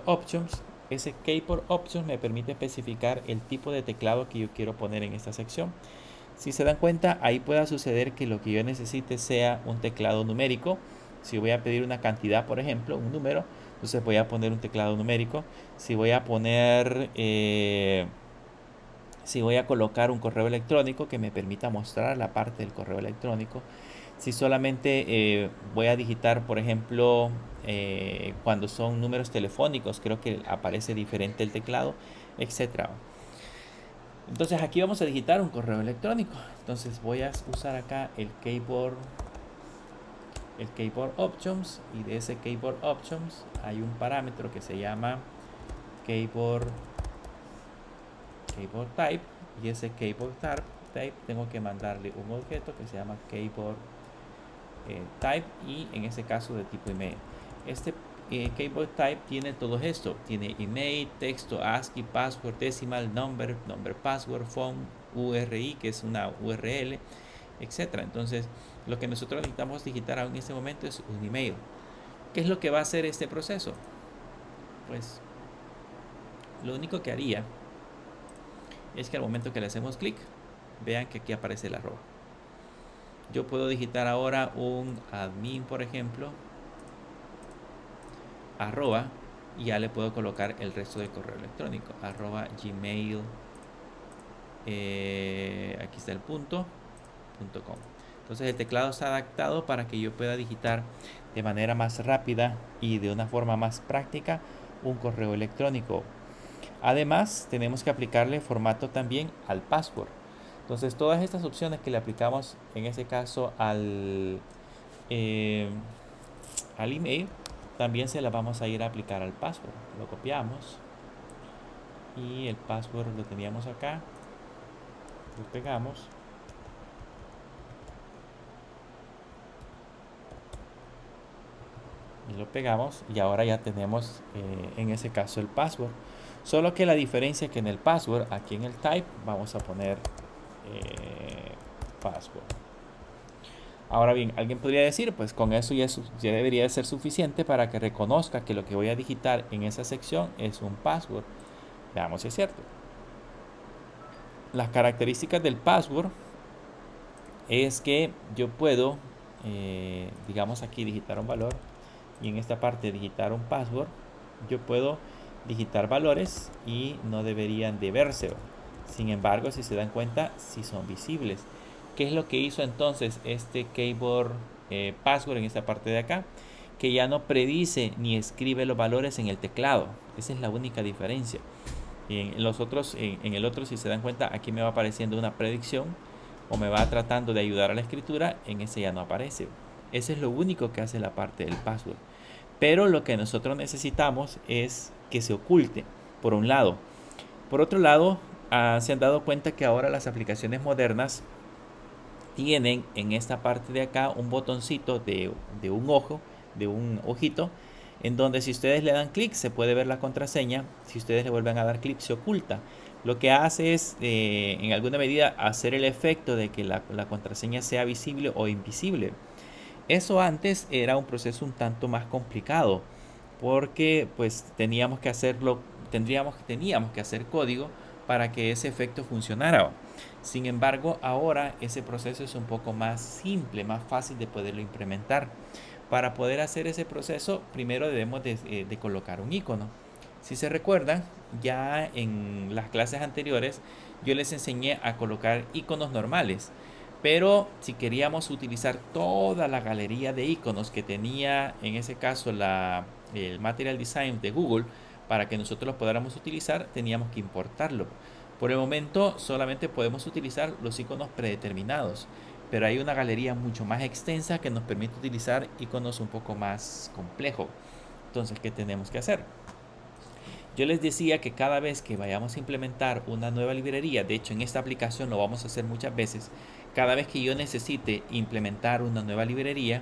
Options. Ese Keyboard Options me permite especificar el tipo de teclado que yo quiero poner en esta sección. Si se dan cuenta, ahí pueda suceder que lo que yo necesite sea un teclado numérico. Si voy a pedir una cantidad, por ejemplo, un número, entonces voy a poner un teclado numérico. Si voy a colocar un correo electrónico que me permita mostrar la parte del correo electrónico. Si solamente voy a digitar, por ejemplo, cuando son números telefónicos, creo que aparece diferente el teclado, etcétera. Entonces aquí vamos a digitar un correo electrónico. Entonces voy a usar acá el keyboard options, y de ese keyboard options hay un parámetro que se llama keyboard type, y ese keyboard type tengo que mandarle un objeto que se llama keyboard type, y en ese caso de tipo email. Este keyboard type tiene todo esto, tiene email, texto, ASCII, password, decimal, number, password, phone, URI, que es una URL, etcétera. Entonces lo que nosotros necesitamos digitar en este momento es un email. ¿Qué es lo que va a hacer este proceso? Pues lo único que haría es que al momento que le hacemos clic, vean que aquí aparece el arroba. Yo puedo digitar ahora un admin, por ejemplo, arroba, y ya le puedo colocar el resto del correo electrónico, arroba gmail, aquí está el punto.com. Entonces el teclado está adaptado para que yo pueda digitar de manera más rápida y de una forma más práctica un correo electrónico. Además, tenemos que aplicarle formato también al password. Entonces todas estas opciones que le aplicamos en ese caso al email, también se las vamos a ir a aplicar al password. Lo copiamos y el password lo teníamos acá, lo pegamos y lo pegamos, y ahora ya tenemos en ese caso el password. Solo que la diferencia es que en el password, aquí en el type, vamos a poner password. Ahora bien, alguien podría decir, pues con eso ya debería ser suficiente para que reconozca que lo que voy a digitar en esa sección es un password. Veamos si es cierto. Las características del password es que yo puedo, digamos aquí digitar un valor, y en esta parte digitar un password, yo puedo digitar valores y no deberían de verse. Sin embargo, si se dan cuenta, sí son visibles. ¿Qué es lo que hizo entonces este keyboard password en esta parte de acá? Que ya no predice ni escribe los valores en el teclado. Esa es la única diferencia. En los otros, en el otro, si se dan cuenta, aquí me va apareciendo una predicción o me va tratando de ayudar a la escritura, en ese ya no aparece. Ese es lo único que hace la parte del password. Pero lo que nosotros necesitamos es que se oculte, por un lado. Por otro lado, se han dado cuenta que ahora las aplicaciones modernas tienen en esta parte de acá un botoncito de un ojo, de un ojito, en donde si ustedes le dan clic se puede ver la contraseña. Si ustedes le vuelven a dar clic se oculta. Lo que hace es en alguna medida hacer el efecto de que la contraseña sea visible o invisible. Eso antes era un proceso un tanto más complicado porque pues teníamos que hacerlo, teníamos que hacer código para que ese efecto funcionara. Sin embargo, ahora ese proceso es un poco más simple, más fácil de poderlo implementar. Para poder hacer ese proceso, primero debemos de colocar un icono. Si se recuerdan, ya en las clases anteriores yo les enseñé a colocar iconos normales. Pero si queríamos utilizar toda la galería de iconos que tenía en ese caso el Material Design de Google, para que nosotros lo podamos utilizar, teníamos que importarlo. Por el momento solamente podemos utilizar los iconos predeterminados, pero hay una galería mucho más extensa que nos permite utilizar iconos un poco más complejos. Entonces, ¿qué tenemos que hacer? Yo les decía que cada vez que vayamos a implementar una nueva librería, de hecho en esta aplicación lo vamos a hacer muchas veces, cada vez que yo necesite implementar una nueva librería,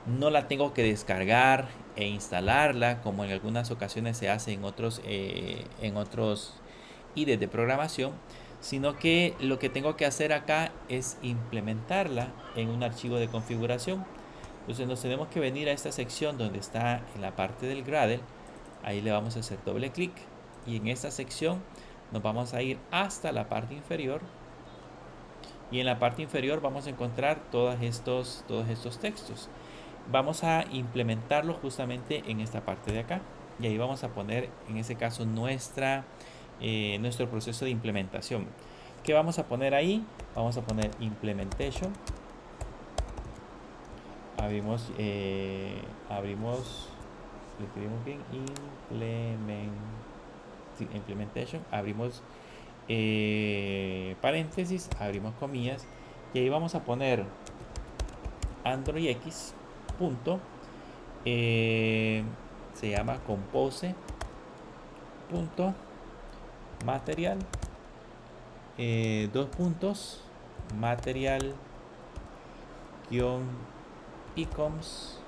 no la tengo que descargar e instalarla como en algunas ocasiones se hace en otros IDEs de programación, sino que lo que tengo que hacer acá es implementarla en un archivo de configuración. Entonces nos tenemos que venir a esta sección donde está en la parte del Gradle. Ahí le vamos a hacer doble clic y en esta sección nos vamos a ir hasta la parte inferior, y en la parte inferior vamos a encontrar todos estos textos. Vamos a implementarlo justamente en esta parte de acá, y ahí vamos a poner en ese caso nuestro proceso de implementación. ¿Qué vamos a poner ahí? Vamos a poner implementation. Abrimos, le escribimos bien, implementation, abrimos paréntesis, abrimos comillas, y ahí vamos a poner Android X punto, se llama compose punto material, dos puntos, material guión icoms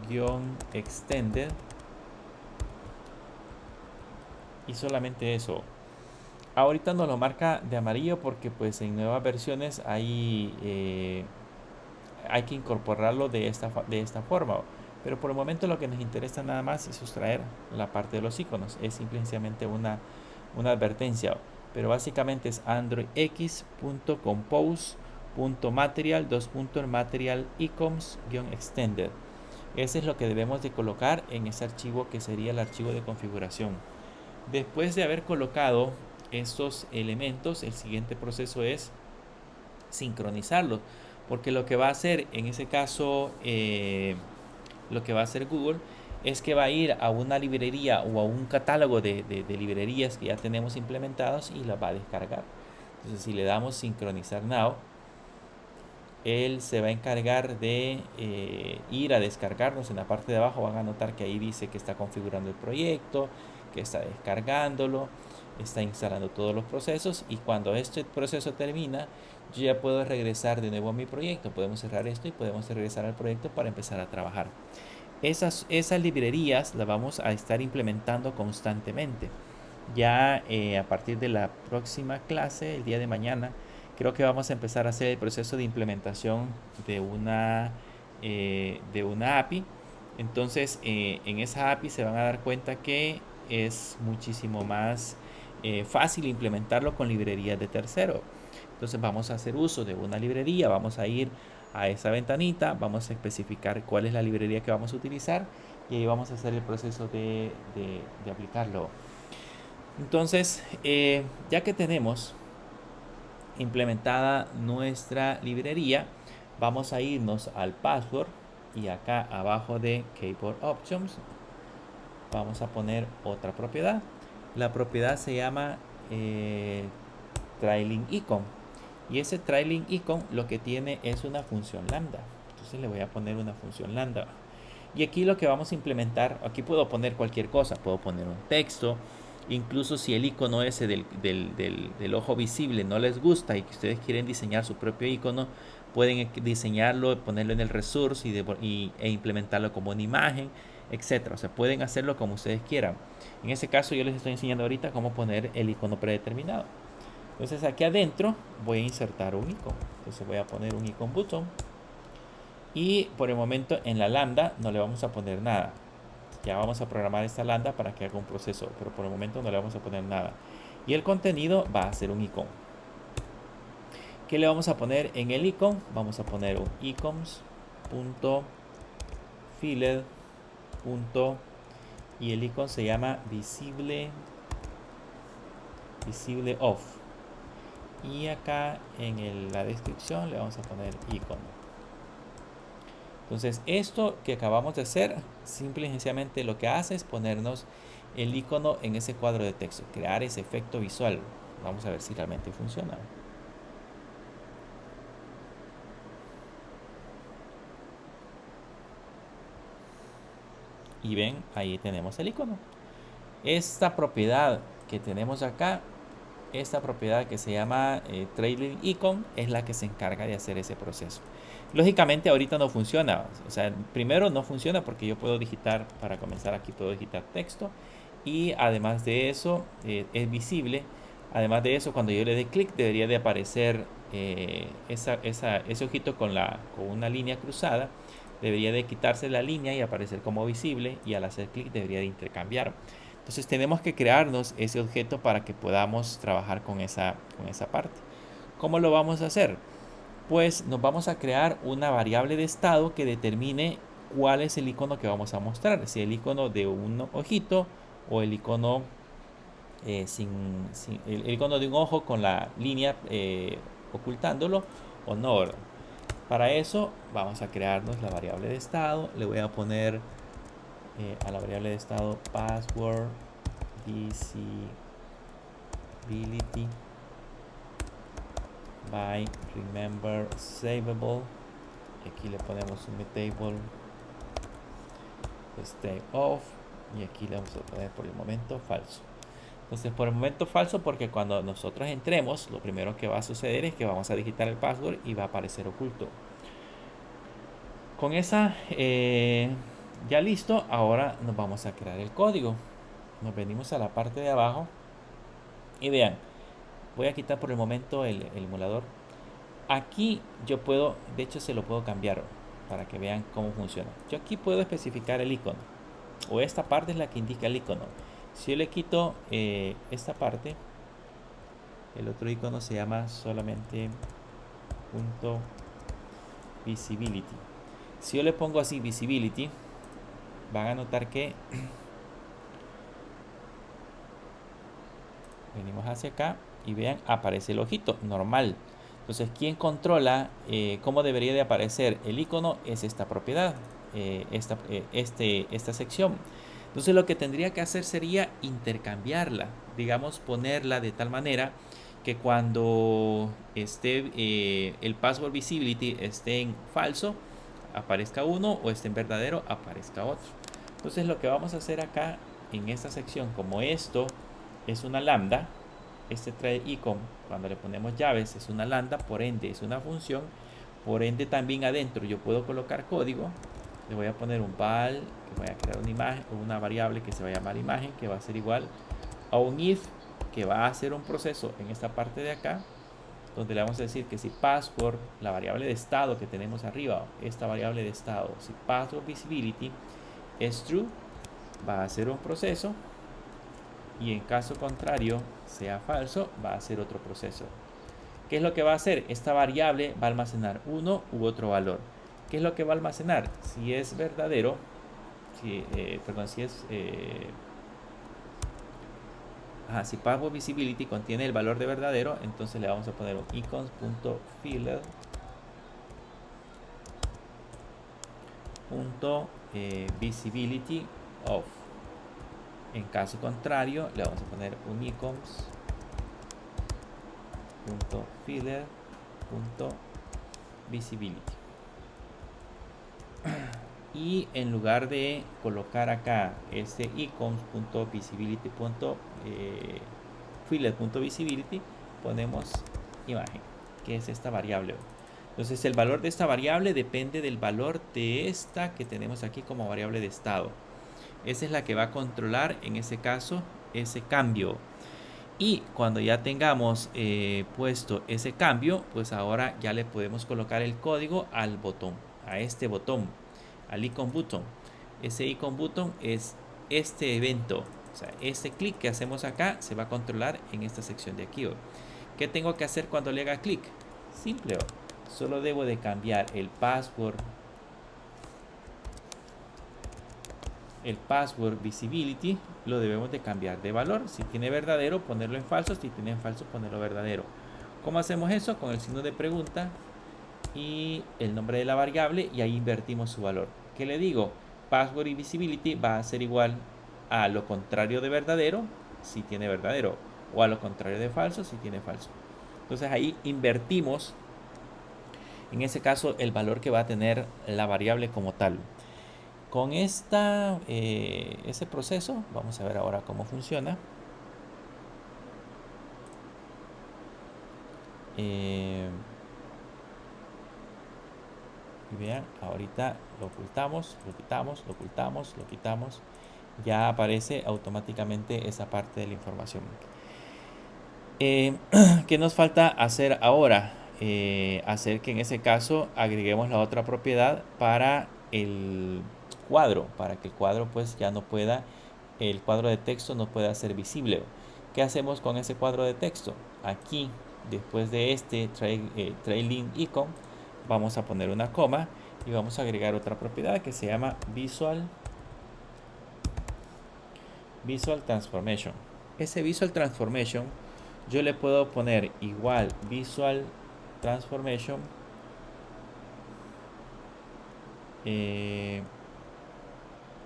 guión extended, y solamente eso. Ahorita nos lo marca de amarillo porque pues en nuevas versiones hay que incorporarlo de esta forma. Pero por el momento lo que nos interesa nada más es sustraer la parte de los iconos. Es simplemente una advertencia. Pero básicamente es androidx.compose.material material icoms-extended. Ese es lo que debemos de colocar en ese archivo que sería el archivo de configuración. Después de haber colocado estos elementos, el siguiente proceso es sincronizarlos, porque lo que va a hacer en ese caso, lo que va a hacer Google es que va a ir a una librería o a un catálogo de librerías que ya tenemos implementados y las va a descargar. Entonces, si le damos sincronizar now, él se va a encargar de ir a descargarnos. En la parte de abajo van a notar que ahí dice que está configurando el proyecto, que está descargándolo, está instalando todos los procesos, y cuando este proceso termina yo ya puedo regresar de nuevo a mi proyecto. Podemos cerrar esto y podemos regresar al proyecto para empezar a trabajar. Esas librerías las vamos a estar implementando constantemente. Ya a partir de la próxima clase, el día de mañana, creo que vamos a empezar a hacer el proceso de implementación de una API. Entonces, en esa API se van a dar cuenta que es muchísimo más fácil implementarlo con librerías de tercero. Entonces vamos a hacer uso de una librería, vamos a ir a esa ventanita, vamos a especificar cuál es la librería que vamos a utilizar, y ahí vamos a hacer el proceso de aplicarlo. Entonces, ya que tenemos implementada nuestra librería, vamos a irnos al password, y acá abajo de Keyboard Options vamos a poner otra propiedad La propiedad se llama trailing icon. Y ese trailing icon lo que tiene es una función lambda. Entonces le voy a poner una función lambda. Y aquí lo que vamos a implementar, aquí puedo poner cualquier cosa, puedo poner un texto, incluso si el icono ese del ojo visible no les gusta y que ustedes quieren diseñar su propio icono, pueden diseñarlo, ponerlo en el resource e implementarlo como una imagen, etcétera. O sea, pueden hacerlo como ustedes quieran. En ese caso yo les estoy enseñando ahorita cómo poner el icono predeterminado. Entonces aquí adentro voy a insertar un icono. Entonces voy a poner un icon button. Y por el momento en la lambda no le vamos a poner nada. Ya vamos a programar esta lambda para que haga un proceso, pero por el momento no le vamos a poner nada. Y el contenido va a ser un icono. ¿Qué le vamos a poner en el icon? Vamos a poner un icons.filled. Y el icon se llama visible off. Y acá en la descripción le vamos a poner icono. Entonces esto que acabamos de hacer, simple y sencillamente lo que hace es ponernos el icono en ese cuadro de texto, crear ese efecto visual. Vamos a ver si realmente funciona. Y ven, ahí tenemos el icono. Esta propiedad que tenemos acá, esta propiedad que se llama trailing icon, es la que se encarga de hacer ese proceso. Lógicamente ahorita no funciona, o sea, primero no funciona porque yo puedo digitar, para comenzar aquí puedo digitar texto, y además de eso es visible. Además de eso, cuando yo le dé clic debería de aparecer ese ojito con una línea cruzada. Debería de quitarse la línea y aparecer como visible, y al hacer clic debería de intercambiar. Entonces tenemos que crearnos ese objeto para que podamos trabajar con esa parte. ¿Cómo lo vamos a hacer? Pues nos vamos a crear una variable de estado que determine cuál es el icono que vamos a mostrar. Si el icono de un ojito o el icono el icono de un ojo con la línea ocultándolo o no. Para eso vamos a crearnos la variable de estado. Le voy a poner a la variable de estado password visibility by remember savable. Aquí le ponemos un mutable stay off, y aquí le vamos a poner por el momento falso. Entonces por el momento falso porque cuando nosotros entremos, lo primero que va a suceder es que vamos a digitar el password y va a aparecer oculto. Con esa ya listo, ahora nos vamos a crear el código. Nos venimos a la parte de abajo y vean, voy a quitar por el momento el emulador. Aquí yo puedo, de hecho se lo puedo cambiar para que vean cómo funciona. Yo aquí puedo especificar el icono, o esta parte es la que indica el icono. Si yo le quito esta parte, el otro icono se llama solamente .visibility. Si yo le pongo así visibility, van a notar que venimos hacia acá y vean, aparece el ojito normal. Entonces, quien controla cómo debería de aparecer el icono es esta propiedad, esta sección. Entonces, lo que tendría que hacer sería intercambiarla, digamos, ponerla de tal manera que cuando esté el password visibility esté en falso, aparezca uno, o esté en verdadero, aparezca otro. Entonces, lo que vamos a hacer acá en esta sección, como esto es una lambda, este trae icon, cuando le ponemos llaves, es una lambda, por ende es una función, por ende también adentro yo puedo colocar código. Le voy a poner un val, que voy a crear una imagen, una variable que se va a llamar imagen, que va a ser igual a un if, que va a hacer un proceso en esta parte de acá, donde le vamos a decir que si password, la variable de estado que tenemos arriba, esta variable de estado, si password visibility es true, va a hacer un proceso, y en caso contrario sea falso, va a hacer otro proceso. ¿Qué es lo que va a hacer? Esta variable va a almacenar uno u otro valor. ¿Qué es lo que va a almacenar? Si es verdadero, si password visibility contiene el valor de verdadero, entonces le vamos a poner un icons.filled visibility of. En caso contrario, le vamos a poner un icons.filler.visibility. Y en lugar de colocar acá este icons.visibility.filler.visibility, ponemos imagen, que es esta variable. Entonces el valor de esta variable depende del valor de esta que tenemos aquí como variable de estado. Esa es la que va a controlar en ese caso ese cambio. Y cuando ya tengamos puesto ese cambio, pues ahora ya le podemos colocar el código al botón, a este botón, al icon button. Ese icon button es este evento, o sea, este clic que hacemos acá se va a controlar en esta sección de aquí. ¿Qué tengo que hacer cuando le haga clic? Simple, solo debo de cambiar el password visibility, lo debemos de cambiar de valor. Si tiene verdadero, ponerlo en falso. Si tiene en falso, ponerlo verdadero. ¿Cómo hacemos eso? Con el signo de pregunta y el nombre de la variable, y ahí invertimos su valor. ¿Qué le digo? Password y visibility va a ser igual a lo contrario de verdadero si tiene verdadero, o a lo contrario de falso si tiene falso. Entonces ahí invertimos, en ese caso, el valor que va a tener la variable como tal. Con ese proceso, vamos a ver ahora cómo funciona. Y vean, ahorita lo ocultamos, lo quitamos, lo ocultamos, lo quitamos. Ya aparece automáticamente esa parte de la información. ¿Qué nos falta hacer ahora? Hacer que en ese caso agreguemos la otra propiedad para el cuadro, para que el cuadro pues ya no pueda, el cuadro de texto no pueda ser visible. ¿Qué hacemos con ese cuadro de texto? Aquí, después de este trailing icon, vamos a poner una coma y vamos a agregar otra propiedad que se llama Visual Transformation. Ese Visual Transformation yo le puedo poner igual Visual Transformation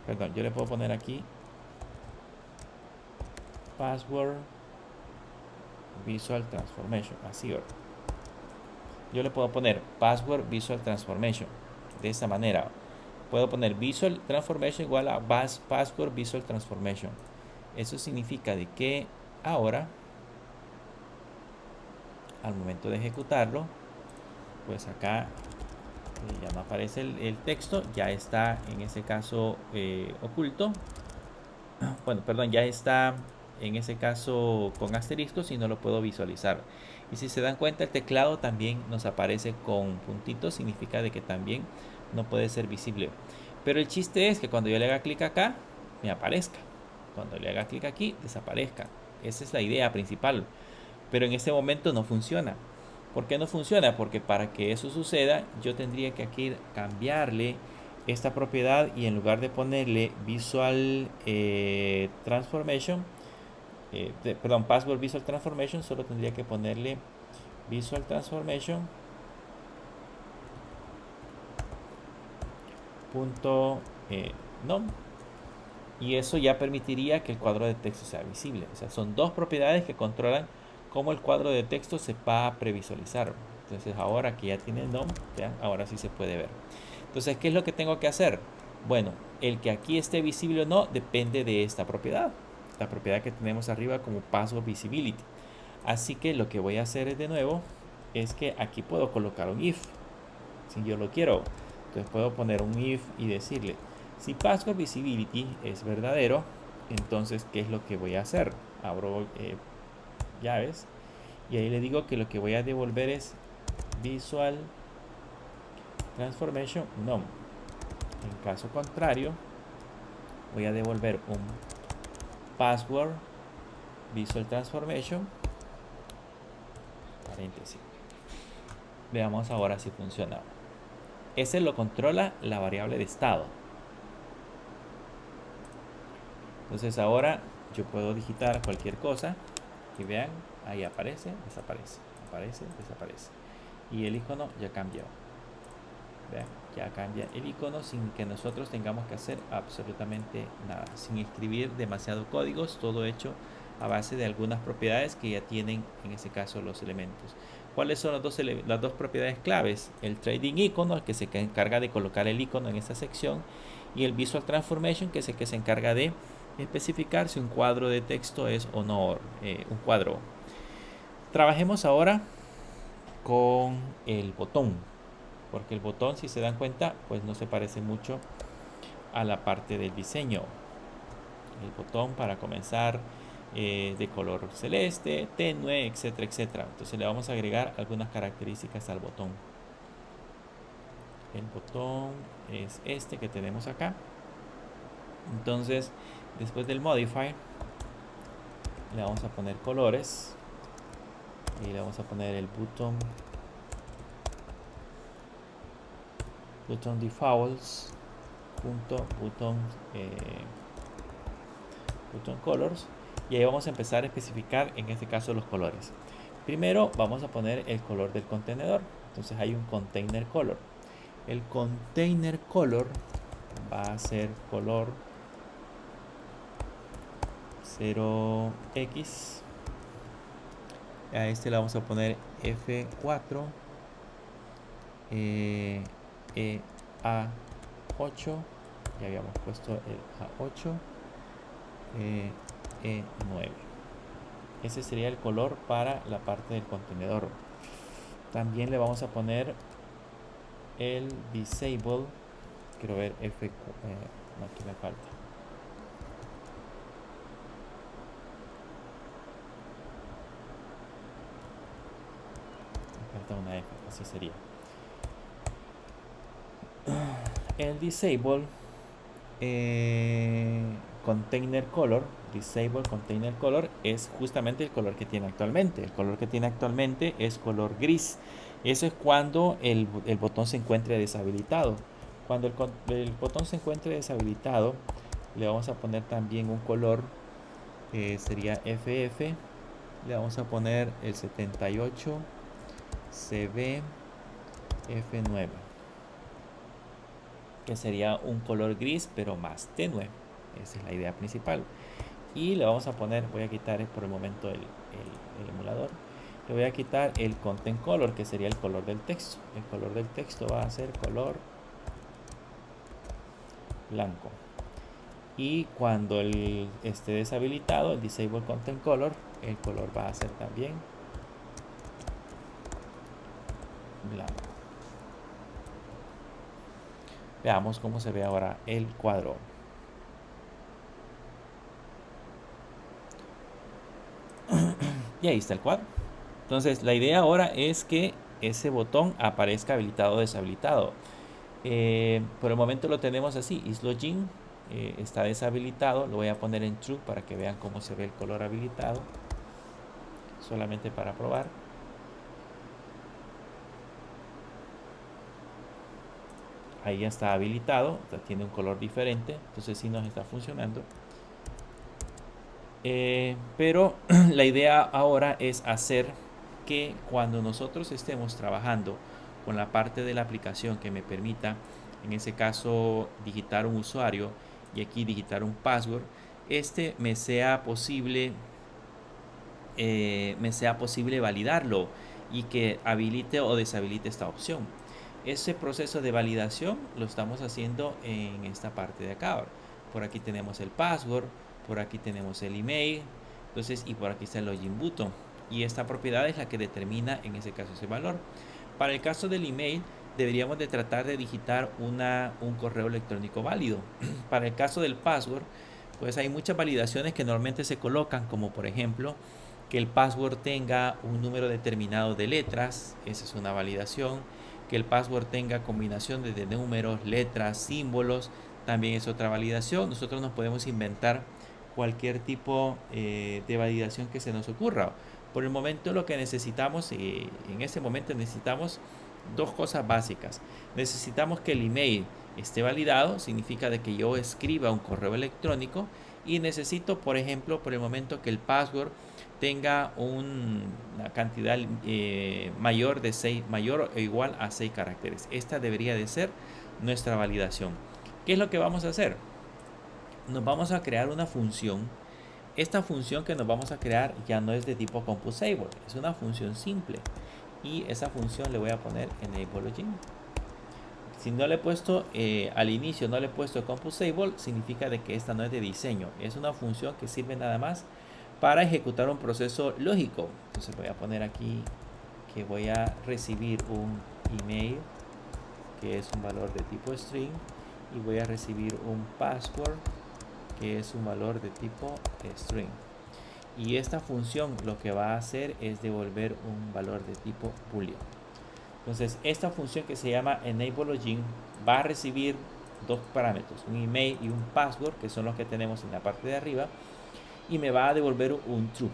perdón, yo le puedo poner aquí Password Visual Transformation, así. Yo le puedo poner Password Visual Transformation de esta manera. Puedo poner Visual Transformation igual a Password Visual Transformation. Eso significa de que ahora, al momento de ejecutarlo, pues acá ya no aparece el texto, ya está en ese caso oculto. Bueno, perdón, ya está en ese caso con asteriscos y no lo puedo visualizar. Y si se dan cuenta, el teclado también nos aparece con puntitos, significa de que también no puede ser visible. Pero el chiste es que cuando yo le haga clic acá, me aparezca. Cuando le haga clic aquí, desaparezca. Esa es la idea principal. Pero en este momento no funciona. ¿Por qué no funciona? Porque para que eso suceda, yo tendría que aquí cambiarle esta propiedad y en lugar de ponerle Visual Transformation, perdón, Password Visual Transformation, solo tendría que ponerle Visual Transformation .nom, y eso ya permitiría que el cuadro de texto sea visible. O sea, son dos propiedades que controlan cómo el cuadro de texto se va a previsualizar. Entonces ahora que ya tiene el nom, ¿ya? Ahora sí se puede ver. Entonces, ¿qué es lo que tengo que hacer? Bueno, el que aquí esté visible o no depende de esta propiedad, la propiedad que tenemos arriba como Password Visibility. Así que lo que voy a hacer de nuevo es que aquí puedo colocar un if, si yo lo quiero. Entonces puedo poner un if y decirle, si Password Visibility es verdadero, entonces ¿qué es lo que voy a hacer? Abro llaves y ahí le digo que lo que voy a devolver es Visual Transformation nom. En caso contrario, voy a devolver un Password Visual Transformation paréntesis. Veamos ahora si funciona. Ese lo controla la variable de estado. Entonces ahora yo puedo digitar cualquier cosa y vean, ahí aparece, desaparece, aparece, desaparece. Y el icono ya cambió. Vean. Ya cambia el icono sin que nosotros tengamos que hacer absolutamente nada, sin escribir demasiado códigos, todo hecho a base de algunas propiedades que ya tienen en este caso los elementos. ¿Cuáles son las dos propiedades claves? El trading icono, que se encarga de colocar el icono en esta sección, y el visual transformation, que es el que se encarga de especificar si un cuadro de texto es o no un cuadro. Trabajemos ahora con el botón, porque el botón, si se dan cuenta, pues no se parece mucho a la parte del diseño. El botón, para comenzar, de color celeste, tenue, etcétera, etcétera. Entonces le vamos a agregar algunas características al botón. El botón es este que tenemos acá. Entonces, después del modifier, le vamos a poner colores y le vamos a poner el button defaults button colors, y ahí vamos a empezar a especificar en este caso los colores. Primero vamos a poner el color del contenedor. Entonces hay un container color. El container color va a ser color 0x. A este le vamos a poner F4 A8. Ya habíamos puesto el A8 E9. Ese sería el color para la parte del contenedor. También le vamos a poner el disable. Quiero ver F. No, aquí me falta. Me falta una F, así sería. El disable container color, disable container color, es justamente el color que tiene actualmente. El color que tiene actualmente es color gris. Eso es cuando el botón se encuentre deshabilitado. Cuando el botón se encuentre deshabilitado, le vamos a poner también un color que sería FF. Le vamos a poner el 78 CB F9, que sería un color gris pero más tenue. Esa es la idea principal. Y le vamos a poner, voy a quitar por el momento el emulador, le voy a quitar el content color, que sería el color del texto. El color del texto va a ser color blanco. Y cuando esté deshabilitado el disable content color, el color va a ser también blanco. Veamos cómo se ve ahora el cuadro. Y ahí está el cuadro. Entonces la idea ahora es que ese botón aparezca habilitado o deshabilitado. Por el momento lo tenemos así. Islogin está deshabilitado. Lo voy a poner en true para que vean cómo se ve el color habilitado. Solamente para probar. Ahí ya está habilitado. O sea, tiene un color diferente. Entonces sí nos está funcionando. Pero la idea ahora es hacer que cuando nosotros estemos trabajando con la parte de la aplicación que me permita, en ese caso, digitar un usuario y aquí digitar un password, me sea posible validarlo y que habilite o deshabilite esta opción. Ese proceso de validación lo estamos haciendo en esta parte de acá. Por aquí tenemos el password, por aquí tenemos el email, entonces, y por aquí está el login button, y esta propiedad es la que determina en ese caso ese valor. Para el caso del email deberíamos de tratar de digitar un correo electrónico válido. Para el caso del password, pues hay muchas validaciones que normalmente se colocan, como por ejemplo que el password tenga un número determinado de letras. Esa es una validación. Que el password tenga combinación de números, letras, símbolos, también es otra validación. Nosotros nos podemos inventar cualquier tipo de validación que se nos ocurra. Por el momento lo que necesitamos, en este momento necesitamos dos cosas básicas. Necesitamos que el email esté validado, significa de que yo escriba un correo electrónico, y necesito, por ejemplo, por el momento, que el password tenga una cantidad mayor o igual a 6 caracteres. Esta debería de ser nuestra validación. ¿Qué es lo que vamos a hacer? Nos vamos a crear una función. Esta función que nos vamos a crear ya no es de tipo composable, es una función simple. Y esa función le voy a poner enableLogin. Si no le he puesto al inicio, no le he puesto composable, significa de que esta no es de diseño. Es una función que sirve nada más para ejecutar un proceso lógico. Entonces voy a poner aquí que voy a recibir un email que es un valor de tipo string y voy a recibir un password que es un valor de tipo string. Y esta función lo que va a hacer es devolver un valor de tipo boolean. Entonces esta función que se llama enableLogin va a recibir dos parámetros, un email y un password, que son los que tenemos en la parte de arriba, y me va a devolver un true,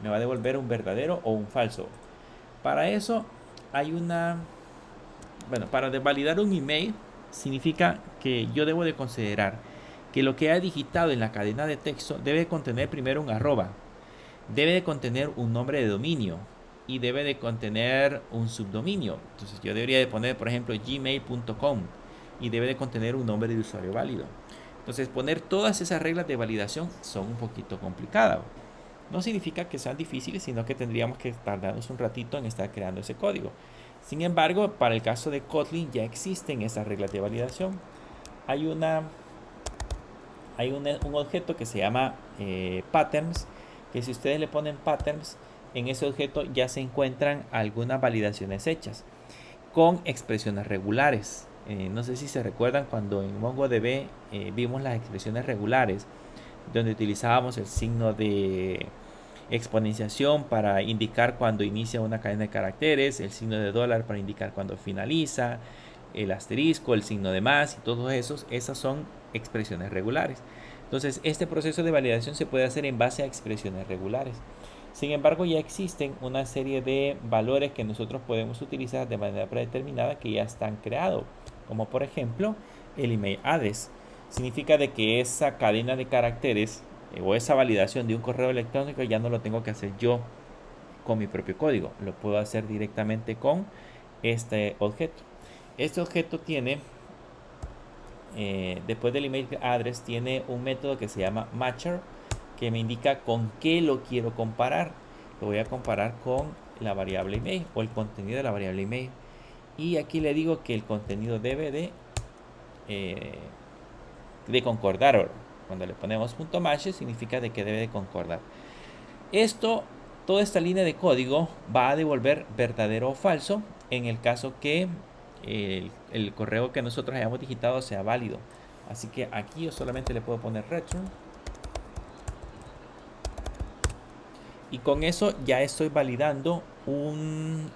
me va a devolver un verdadero o un falso. Para eso hay para validar un email significa que yo debo de considerar que lo que ha digitado en la cadena de texto debe contener primero un arroba, debe de contener un nombre de dominio y debe de contener un subdominio. Entonces yo debería de poner, por ejemplo, gmail.com y debe de contener un nombre de usuario válido. Entonces poner todas esas reglas de validación son un poquito complicadas. No significa que sean difíciles, sino que tendríamos que tardarnos un ratito en estar creando ese código. Sin embargo, para el caso de Kotlin ya existen esas reglas de validación. Hay un objeto que se llama patterns, que si ustedes le ponen patterns, en ese objeto ya se encuentran algunas validaciones hechas con expresiones regulares. No sé si se recuerdan cuando en MongoDB vimos las expresiones regulares, donde utilizábamos el signo de exponenciación para indicar cuando inicia una cadena de caracteres, el signo de dólar para indicar cuando finaliza, el asterisco, el signo de más y todos esas son expresiones regulares. Entonces este proceso de validación se puede hacer en base a expresiones regulares. Sin embargo, ya existen una serie de valores que nosotros podemos utilizar de manera predeterminada que ya están creados, como por ejemplo el email address. Significa de que esa cadena de caracteres o esa validación de un correo electrónico ya no lo tengo que hacer yo con mi propio código, lo puedo hacer directamente con este objeto. Este objeto tiene, después del email address, tiene un método que se llama matcher, que me indica con qué lo quiero comparar. Lo voy a comparar con la variable email o el contenido de la variable email. Y aquí le digo que el contenido debe de concordar. Cuando le ponemos .match significa de que debe de concordar. Toda esta línea de código va a devolver verdadero o falso en el caso que el correo que nosotros hayamos digitado sea válido. Así que aquí yo solamente le puedo poner return. Y con eso ya estoy validando un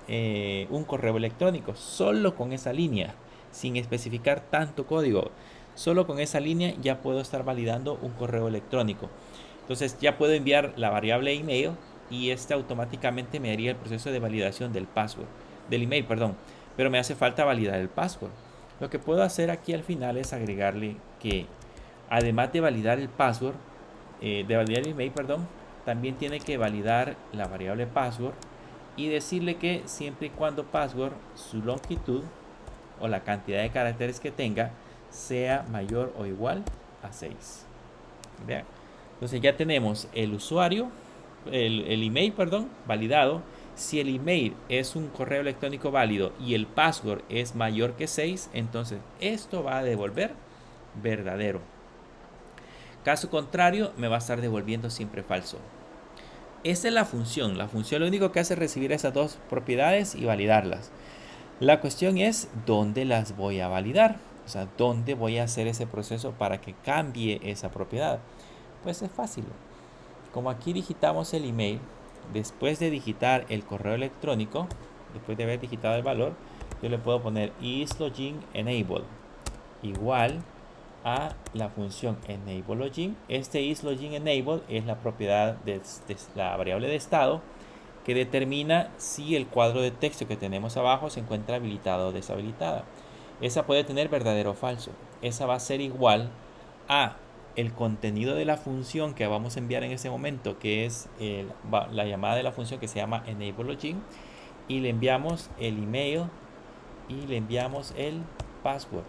correo electrónico, solo con esa línea, sin especificar tanto código. Solo con esa línea ya puedo estar validando un correo electrónico. Entonces ya puedo enviar la variable email y este automáticamente me haría el proceso de validación del email, perdón. Pero me hace falta validar el password. Lo que puedo hacer aquí al final es agregarle que además de validar el password, de validar el email, perdón, también tiene que validar la variable password y decirle que siempre y cuando password, su longitud o la cantidad de caracteres que tenga sea mayor o igual a 6. Vean. Entonces ya tenemos el usuario, el email, perdón, validado. Si el email es un correo electrónico válido y el password es mayor que 6, entonces esto va a devolver verdadero. Caso contrario, me va a estar devolviendo siempre falso. Esa es la función. La función lo único que hace es recibir esas dos propiedades y validarlas. La cuestión es dónde las voy a validar. O sea, dónde voy a hacer ese proceso para que cambie esa propiedad. Pues es fácil. Como aquí digitamos el email, después de digitar el correo electrónico, después de haber digitado el valor, yo le puedo poner isLogin enable igual a la función enableLogin. Este isLogin enable es la propiedad de la variable de estado que determina si el cuadro de texto que tenemos abajo se encuentra habilitado o deshabilitada. Esa puede tener verdadero o falso. Esa va a ser igual a el contenido de la función que vamos a enviar en ese momento, que es la llamada de la función que se llama enableLogin, y le enviamos el email y le enviamos el password.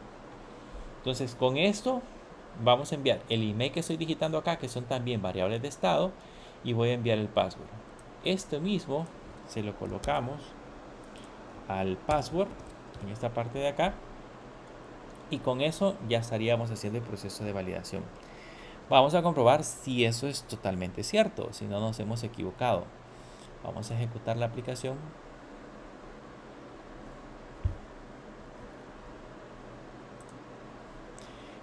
Entonces con esto vamos a enviar el email que estoy digitando acá, que son también variables de estado, y voy a enviar el password. Esto mismo se lo colocamos al password en esta parte de acá, y con eso ya estaríamos haciendo el proceso de validación. Vamos a comprobar si eso es totalmente cierto, si no nos hemos equivocado. Vamos a ejecutar la aplicación.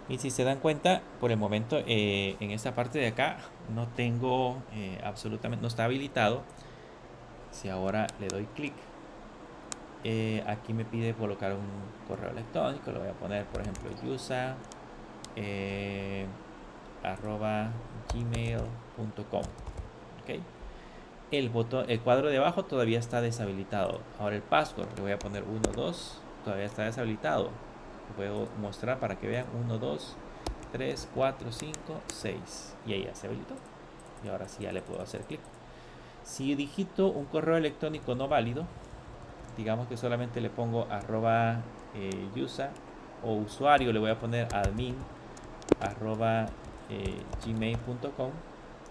Y si se dan cuenta, por el momento en esta parte de acá no tengo absolutamente, no está habilitado. Si ahora le doy clic, aquí me pide colocar un correo electrónico. Lo voy a poner, por ejemplo, yusa @gmail.com. ¿Okay? El cuadro de abajo todavía está deshabilitado. Ahora el password, le voy a poner 1, 2, todavía está deshabilitado. Lo puedo mostrar para que vean. 1, 2, 3, 4, 5, 6. Y ahí ya se habilitó. Y ahora sí ya le puedo hacer clic. Si digito un correo electrónico no válido, digamos que solamente le pongo @usa o usuario, le voy a poner admin @gmail.com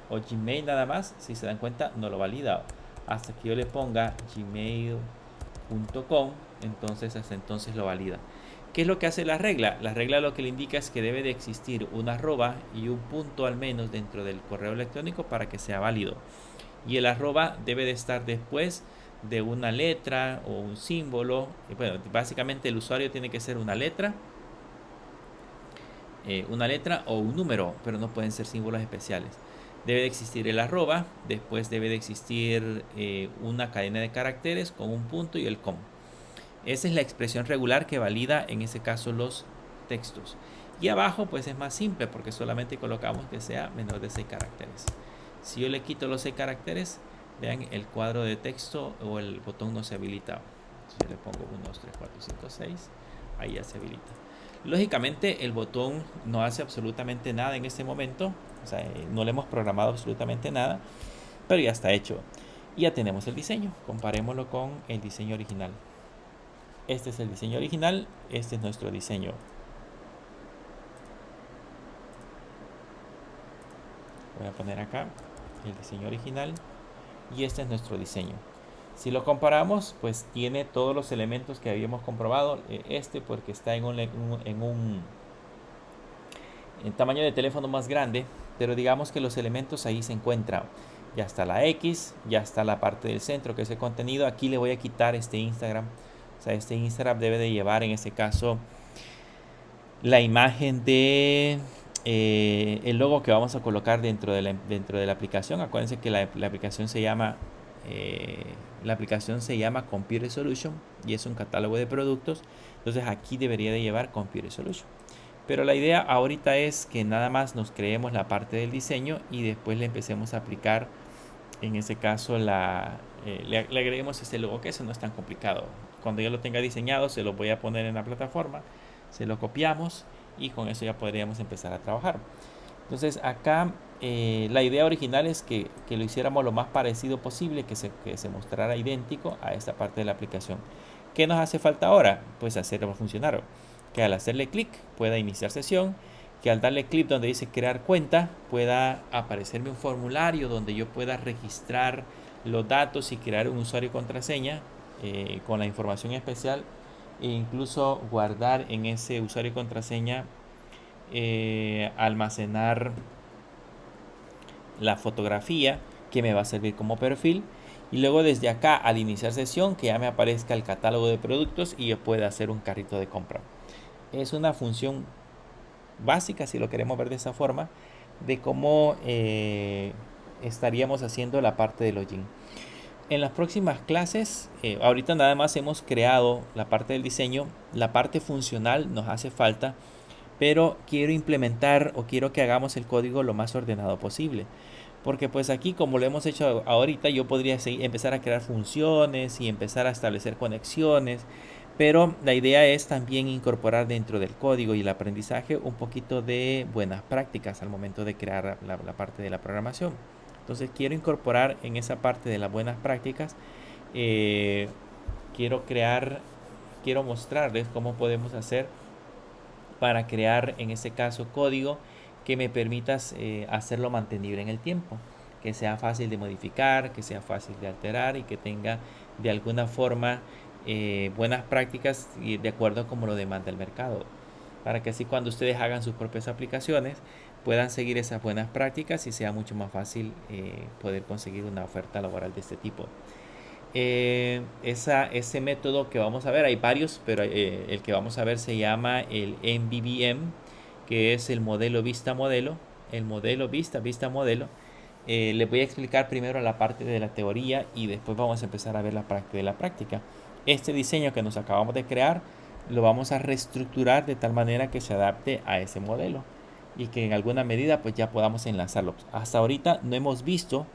o Gmail nada más, si se dan cuenta no lo valida hasta que yo le ponga gmail.com, entonces hasta entonces lo valida. ¿Qué es lo que hace la regla? La regla lo que le indica es que debe de existir una arroba y un punto al menos dentro del correo electrónico para que sea válido, y el arroba debe de estar después de una letra o un símbolo. Bueno, básicamente el usuario tiene que ser una letra o un número, pero no pueden ser símbolos especiales. Debe de existir el arroba, después debe de existir una cadena de caracteres con un punto y el com. Esa es la expresión regular que valida en ese caso los textos. Y abajo pues es más simple porque solamente colocamos que sea menor de 6 caracteres. Si yo le quito los 6 caracteres, vean, el cuadro de texto o el botón no se habilita. Si le pongo 1, 2, 3, 4, 5, 6, ahí ya se habilita. Lógicamente el botón no hace absolutamente nada en este momento, o sea, no le hemos programado absolutamente nada, pero ya está hecho. Y ya tenemos el diseño. Comparémoslo con el diseño original. Este es el diseño original, este es nuestro diseño. Voy a poner acá el diseño original y este es nuestro diseño. Si lo comparamos, pues tiene todos los elementos que habíamos comprobado. Este porque está en un tamaño de teléfono más grande, pero digamos que los elementos ahí se encuentran. Ya está la X, ya está la parte del centro que es el contenido. Aquí le voy a quitar este Instagram. O sea, este Instagram debe de llevar en este caso la imagen de el logo que vamos a colocar dentro de la aplicación. Acuérdense que la aplicación se llama Computer Solution y es un catálogo de productos. Entonces aquí debería de llevar Computer Solution. Pero la idea ahorita es que nada más nos creemos la parte del diseño y después le empecemos a aplicar, en ese caso, le agreguemos este logo, que eso no es tan complicado. Cuando yo lo tenga diseñado, se lo voy a poner en la plataforma, se lo copiamos y con eso ya podríamos empezar a trabajar. Entonces acá la idea original es que lo hiciéramos lo más parecido posible, que se mostrara idéntico a esta parte de la aplicación. ¿Qué nos hace falta ahora? Pues hacerlo funcionar. Que al hacerle clic pueda iniciar sesión, que al darle clic donde dice crear cuenta pueda aparecerme un formulario donde yo pueda registrar los datos y crear un usuario y contraseña con la información especial, e incluso guardar en ese usuario y contraseña, almacenar la fotografía que me va a servir como perfil, y luego desde acá al iniciar sesión que ya me aparezca el catálogo de productos y yo pueda hacer un carrito de compra. Es una función básica, si lo queremos ver de esa forma, de cómo estaríamos haciendo la parte de login. En las próximas clases, ahorita nada más hemos creado la parte del diseño, la parte funcional nos hace falta, pero quiero implementar o quiero que hagamos el código lo más ordenado posible. Porque pues aquí, como lo hemos hecho ahorita, yo podría empezar a crear funciones y empezar a establecer conexiones, pero la idea es también incorporar dentro del código y el aprendizaje un poquito de buenas prácticas al momento de crear la parte de la programación. Entonces quiero incorporar en esa parte de las buenas prácticas, quiero mostrarles cómo podemos hacer para crear en este caso código que me permita hacerlo mantenible en el tiempo, que sea fácil de modificar, que sea fácil de alterar y que tenga de alguna forma buenas prácticas y de acuerdo a como lo demanda el mercado, para que así cuando ustedes hagan sus propias aplicaciones puedan seguir esas buenas prácticas y sea mucho más fácil poder conseguir una oferta laboral de este tipo. Ese método que vamos a ver, hay varios, pero el que vamos a ver se llama el MVVM, que es el modelo vista modelo, el modelo vista modelo. Les voy a explicar primero la parte de la teoría y después vamos a empezar a ver la parte de la práctica. Este diseño que nos acabamos de crear lo vamos a reestructurar de tal manera que se adapte a ese modelo y que en alguna medida pues ya podamos enlazarlo. Hasta ahorita no hemos visto,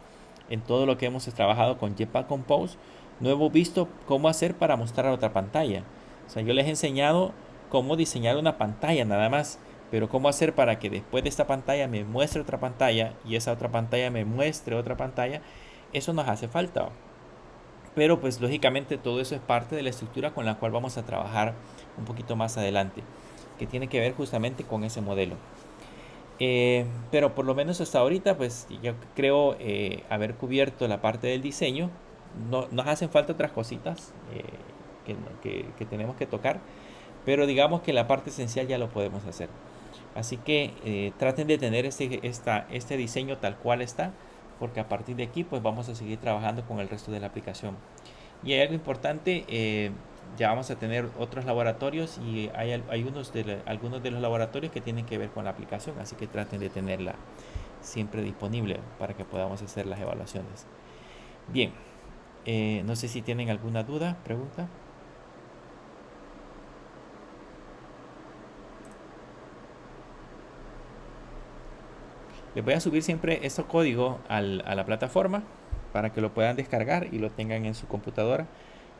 en todo lo que hemos trabajado con Jetpack Compose, no hemos visto cómo hacer para mostrar otra pantalla. O sea, yo les he enseñado cómo diseñar una pantalla nada más, pero cómo hacer para que después de esta pantalla me muestre otra pantalla y esa otra pantalla me muestre otra pantalla, eso nos hace falta. Pero pues lógicamente todo eso es parte de la estructura con la cual vamos a trabajar un poquito más adelante, que tiene que ver justamente con ese modelo. Pero por lo menos hasta ahorita pues yo creo haber cubierto la parte del diseño. No, nos hacen falta otras cositas que tenemos que tocar, pero digamos que la parte esencial ya lo podemos hacer. Así que traten de tener este diseño tal cual está, porque a partir de aquí pues vamos a seguir trabajando con el resto de la aplicación. Y hay algo importante, ya vamos a tener otros laboratorios y hay algunos de los laboratorios que tienen que ver con la aplicación, así que traten de tenerla siempre disponible para que podamos hacer las evaluaciones. Bien, no sé si tienen alguna duda, pregunta. Les voy a subir siempre este código a la plataforma para que lo puedan descargar y lo tengan en su computadora.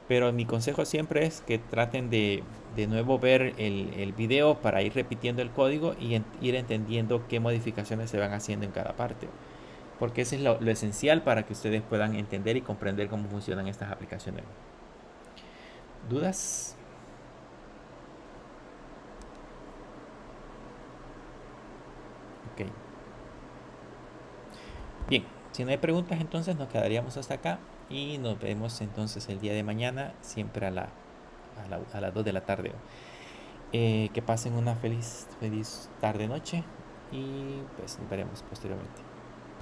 Pero mi consejo siempre es que traten de nuevo ver el video para ir repitiendo el código y ir entendiendo qué modificaciones se van haciendo en cada parte. Porque eso es lo esencial para que ustedes puedan entender y comprender cómo funcionan estas aplicaciones. ¿Dudas? Ok. Bien, si no hay preguntas entonces nos quedaríamos hasta acá y nos vemos entonces el día de mañana, siempre a las 2 de la tarde. Que pasen una feliz tarde noche y pues nos veremos posteriormente.